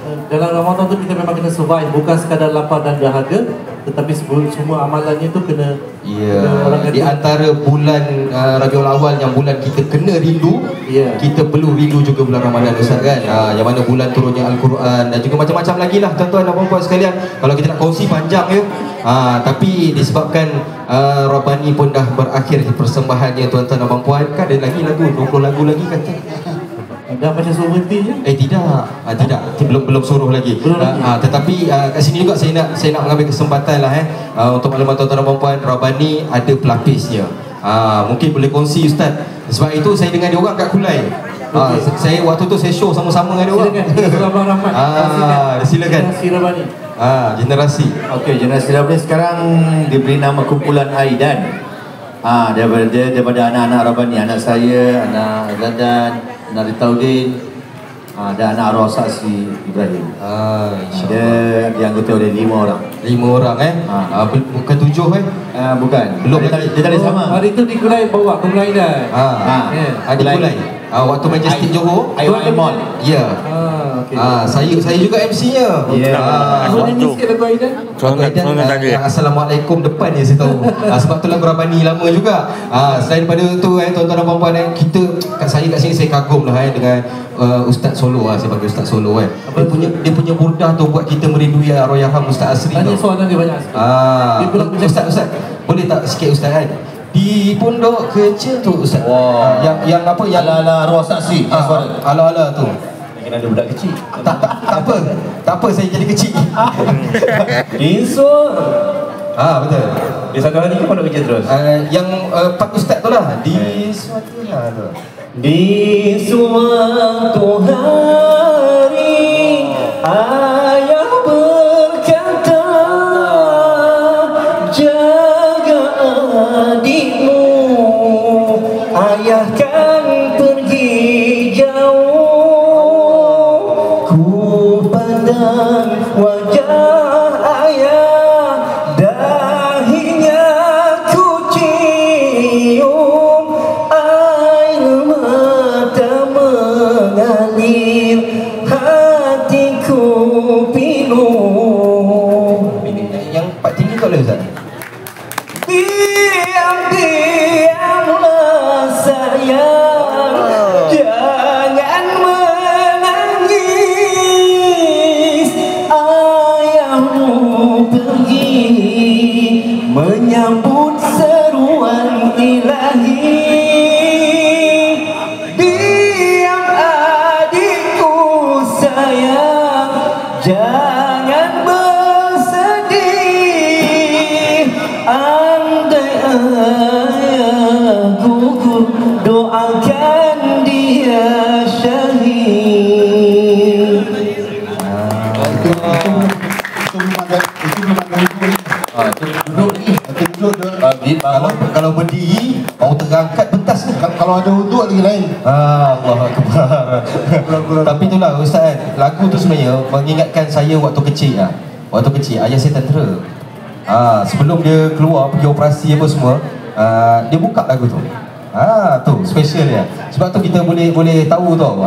Dalam Ramadan tu kita memang kena survive, bukan sekadar lapar dan dahaga, tetapi semua amalannya tu kena. Di antara bulan Rabiul Awal yang bulan kita kena rindu, kita perlu rindu juga bulan Ramadan Ustaz kan. Yang mana bulan turunnya Al-Quran dan juga macam-macam lagi lah tuan-tuan dan puan-puan sekalian. Kalau kita nak kongsi panjang ya. Tapi disebabkan Rabbani pun dah berakhir persembahannya tuan-tuan dan puan-puan, kan ada lagi lagu, 20 lagu lagi kata. Dah macam suruh berhenti je? Tidak. Belum suruh lagi. Tetapi kat sini juga saya nak mengambil kesempatan lah untuk maklumat tuan-tuan dan puan-puan, Rabbani ada pelapisnya. Mungkin boleh kongsi Ustaz. Sebab itu saya dengan dia orang kat Kulai. Saya waktu tu saya show sama-sama dengan dia orang. Silakan Abang Rahmat. Silakan. Generasi Rabbani. Generasi. Okey, generasi Rabbani sekarang diberi nama kumpulan Aidan. Daripada anak-anak Rabbani, anak saya, anak Zadan, anak Ritaudin, dan anak arwah saksi Ibrahim. Dia dianggota oleh 5 orang. 5 orang bukan 7 bukan. Belum dia tak ada sama. Hari tu di Kulai bawa ke Kulai dah. Ada Kulai. waktu Majestic Johor. IOI Mall. Ya. Okey. Saya juga MC-nya. Boleh nyanyi sikit lagu Aidan? Yang Assalamualaikum depan je saya tahu. Sebab tu lagu Rabani lama juga. Selain daripada tu tuan-tuan dan puan-puan, saya kat sini saya kagum lah dengan Ustaz Solo saya panggil Ustaz Solo Dia punya burdah tu buat kita merindui Arwah Ustaz Asri. Tanya soalan dia banyak. Ustaz, boleh tak sikit Ustaz kan? Di pondok kecil tu Ustaz. Yang apa yang Ala-ala arwah saksi. Ala-ala tu. Kena ada budak kecil. Tak apa saya jadi kecil. Insur. Betul. Dia satu hari ke pondok kecil terus? Yang Pak Ustaz tu lah. Di suatu tu. Di suatu hari ayah berkata, jaga adikmu, ayah kan pergi jauh. Ku pandang wajah ayah, dahinya ku cium, air mata mengalir, hatiku pilu. Yang Pak tinggi tak boleh Ustaz? Diam-diamlah sayang, jangan menangis. Ayahmu pergi menyambut seruan ilahi. Diam adikku sayang, jangan bersedih. Andai ayah gugur, doakan dia syahid. Kalau berdiri mau terangkat pentas ni. Kalau ada wuduk lagi lain. Allah Akbar. Tapi itulah Ustaz, lagu tu sebenarnya mengingatkan saya waktu kecil lah. Waktu kecil ayah saya tentera. Sebelum dia keluar pergi operasi apa semua, dia buka lagu tu. Tu special dia. Sebab tu kita boleh tahu tau.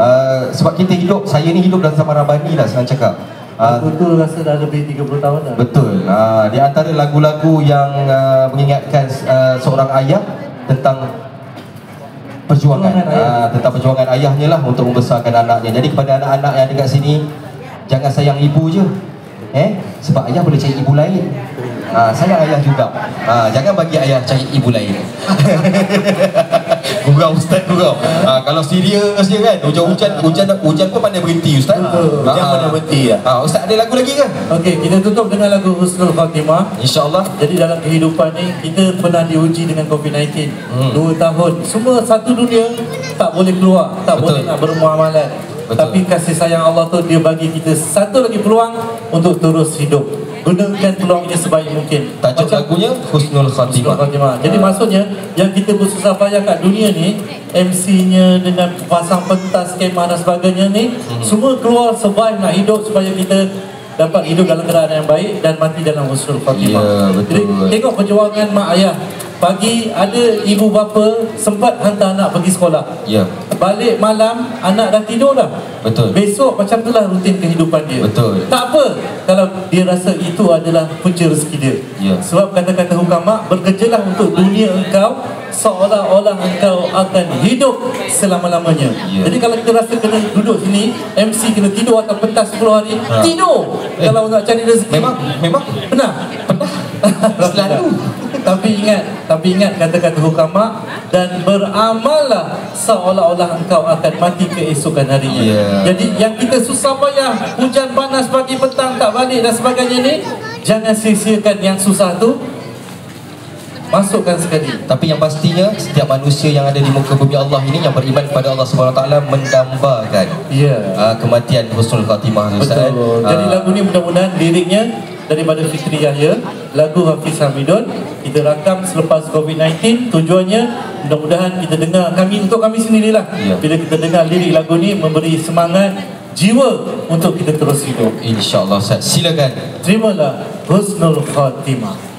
Sebab kita hidup, saya ni hidup dalam zaman Rabani lah senang cakap. Lagu tu rasa dah lebih 30 tahun dah. Betul. Di antara lagu-lagu yang mengingatkan seorang ayah tentang perjuangan, tentang perjuangan ayahnya lah untuk membesarkan anaknya. Jadi kepada anak-anak yang dekat sini, jangan sayang ibu je. Sebab ayah boleh cari ibu lain. Sayang ayah juga. Jangan bagi ayah cari ibu lain. Gurau Ustaz, gurau. Kalau serius je kan, hujan pun pandai berhenti Ustaz. Hujan pandai berhenti lah. Ustaz ada lagu lagi ke? Okey, kita tutup dengan lagu Husnul Khatimah. InsyaAllah. Jadi dalam kehidupan ni kita pernah diuji dengan COVID-19 2 tahun. Semua satu dunia tak boleh keluar, tak boleh nak bermuamalat. Tapi kasih sayang Allah tu dia bagi kita satu lagi peluang untuk terus hidup. Gunakan peluang ini sebaik mungkin. Tajuk lagunya Husnul Khatimah. Jadi maksudnya yang kita bersusah payah kat dunia ni, MC-nya dengan pasang pentas, kemah dan sebagainya ni, semua keluar survive nak hidup supaya kita dapat hidup dalam keadaan yang baik dan mati dalam Husnul Khatimah. Jadi tengok perjuangan mak ayah. Pagi ada ibu bapa sempat hantar anak pergi sekolah. Balik malam anak dah tidur dah. Besok macam itulah rutin kehidupan dia. Tak apa kalau dia rasa itu adalah punca rezeki dia. Sebab kata-kata hukama, bekerjalah untuk dunia engkau seolah-olah engkau akan hidup selama-lamanya. Jadi kalau kita rasa kena duduk sini, MC kena tidur atau pentas 10 hari, tidur. Kalau nak cari rezeki. Memang pernah selalu. Tapi ingat kata-kata hukama, dan beramallah seolah-olah engkau akan mati keesokan harinya. Jadi yang kita susah payah, hujan panas pagi petang tak balik dan sebagainya ni, jangan sia-siakan yang susah tu, masukkan sekali. Tapi yang pastinya setiap manusia yang ada di muka bumi Allah ini yang beriman kepada Allah SWT mendambakan kematian Husnul Khatimah. Betul. Jadi lagu ni mudah-mudahan liriknya daripada Fikri Yahya, lagu Hafiz Hamidun, kita rakam selepas COVID-19. Tujuannya mudah-mudahan kita dengar, untuk kami sendirilah, bila kita dengar lirik lagu ni memberi semangat jiwa untuk kita terus hidup. InsyaAllah Ustaz, silakan. Terimalah Husnul Khatimah.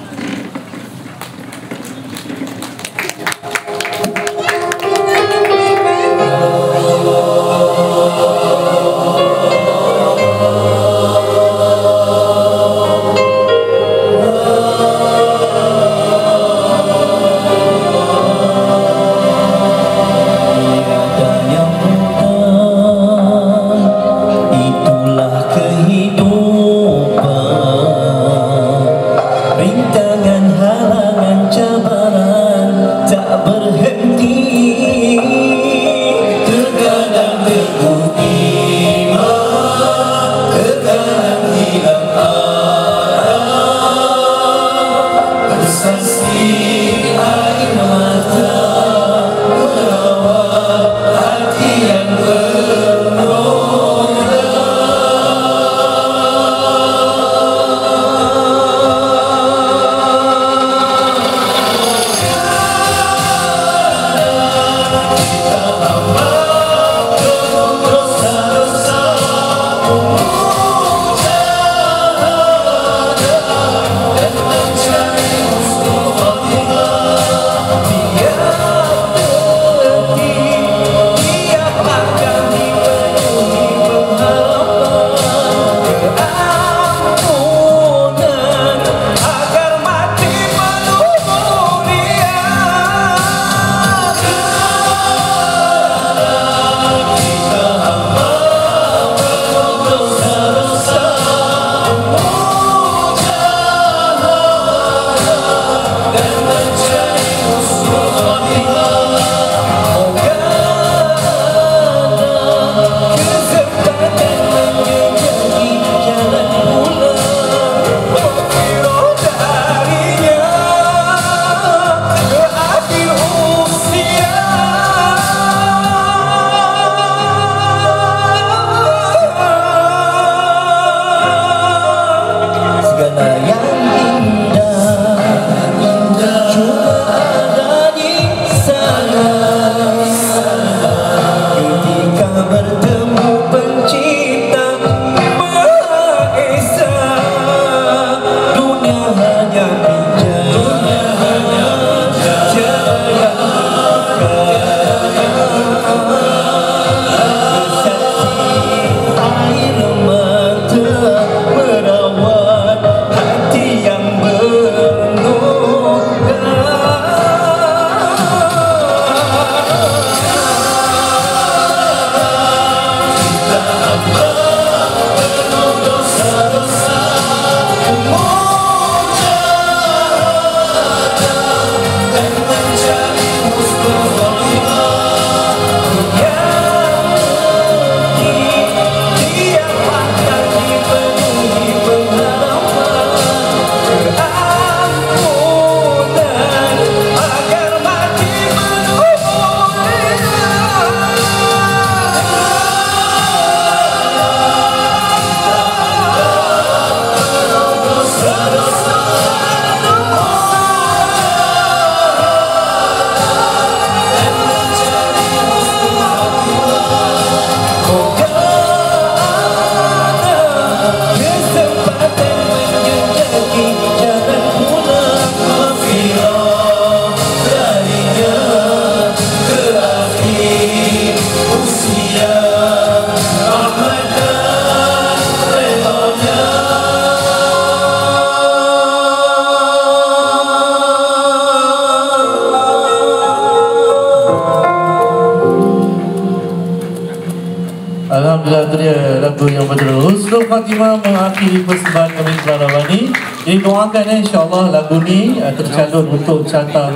Alhamdulillah, itu dia lagu yang betul. Husnul Khatimah mengakhiri persembahan kami Clara Wani. Jadi doakan insya-Allah lagu ni tercalon untuk carta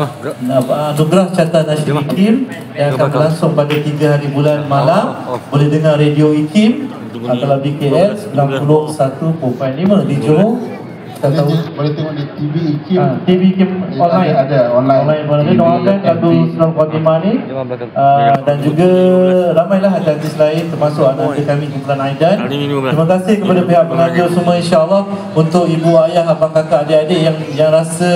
anugerah carta nasyid IKIM yang akan berlangsung pada 3 hari bulan malam. Boleh dengar radio IKIM kalau di KL 91.5 di Johor. Boleh tengok di TV IKIM. TV IKIM online. Ada online. Boleh doakan lagu Husnul Khatimah ni. Dan juga ramailah artis lain termasuk anak kami kumpulan Aidan. Terima kasih kepada pihak pengajar semua insya-Allah, untuk ibu ayah abang kakak adik-adik yang rasa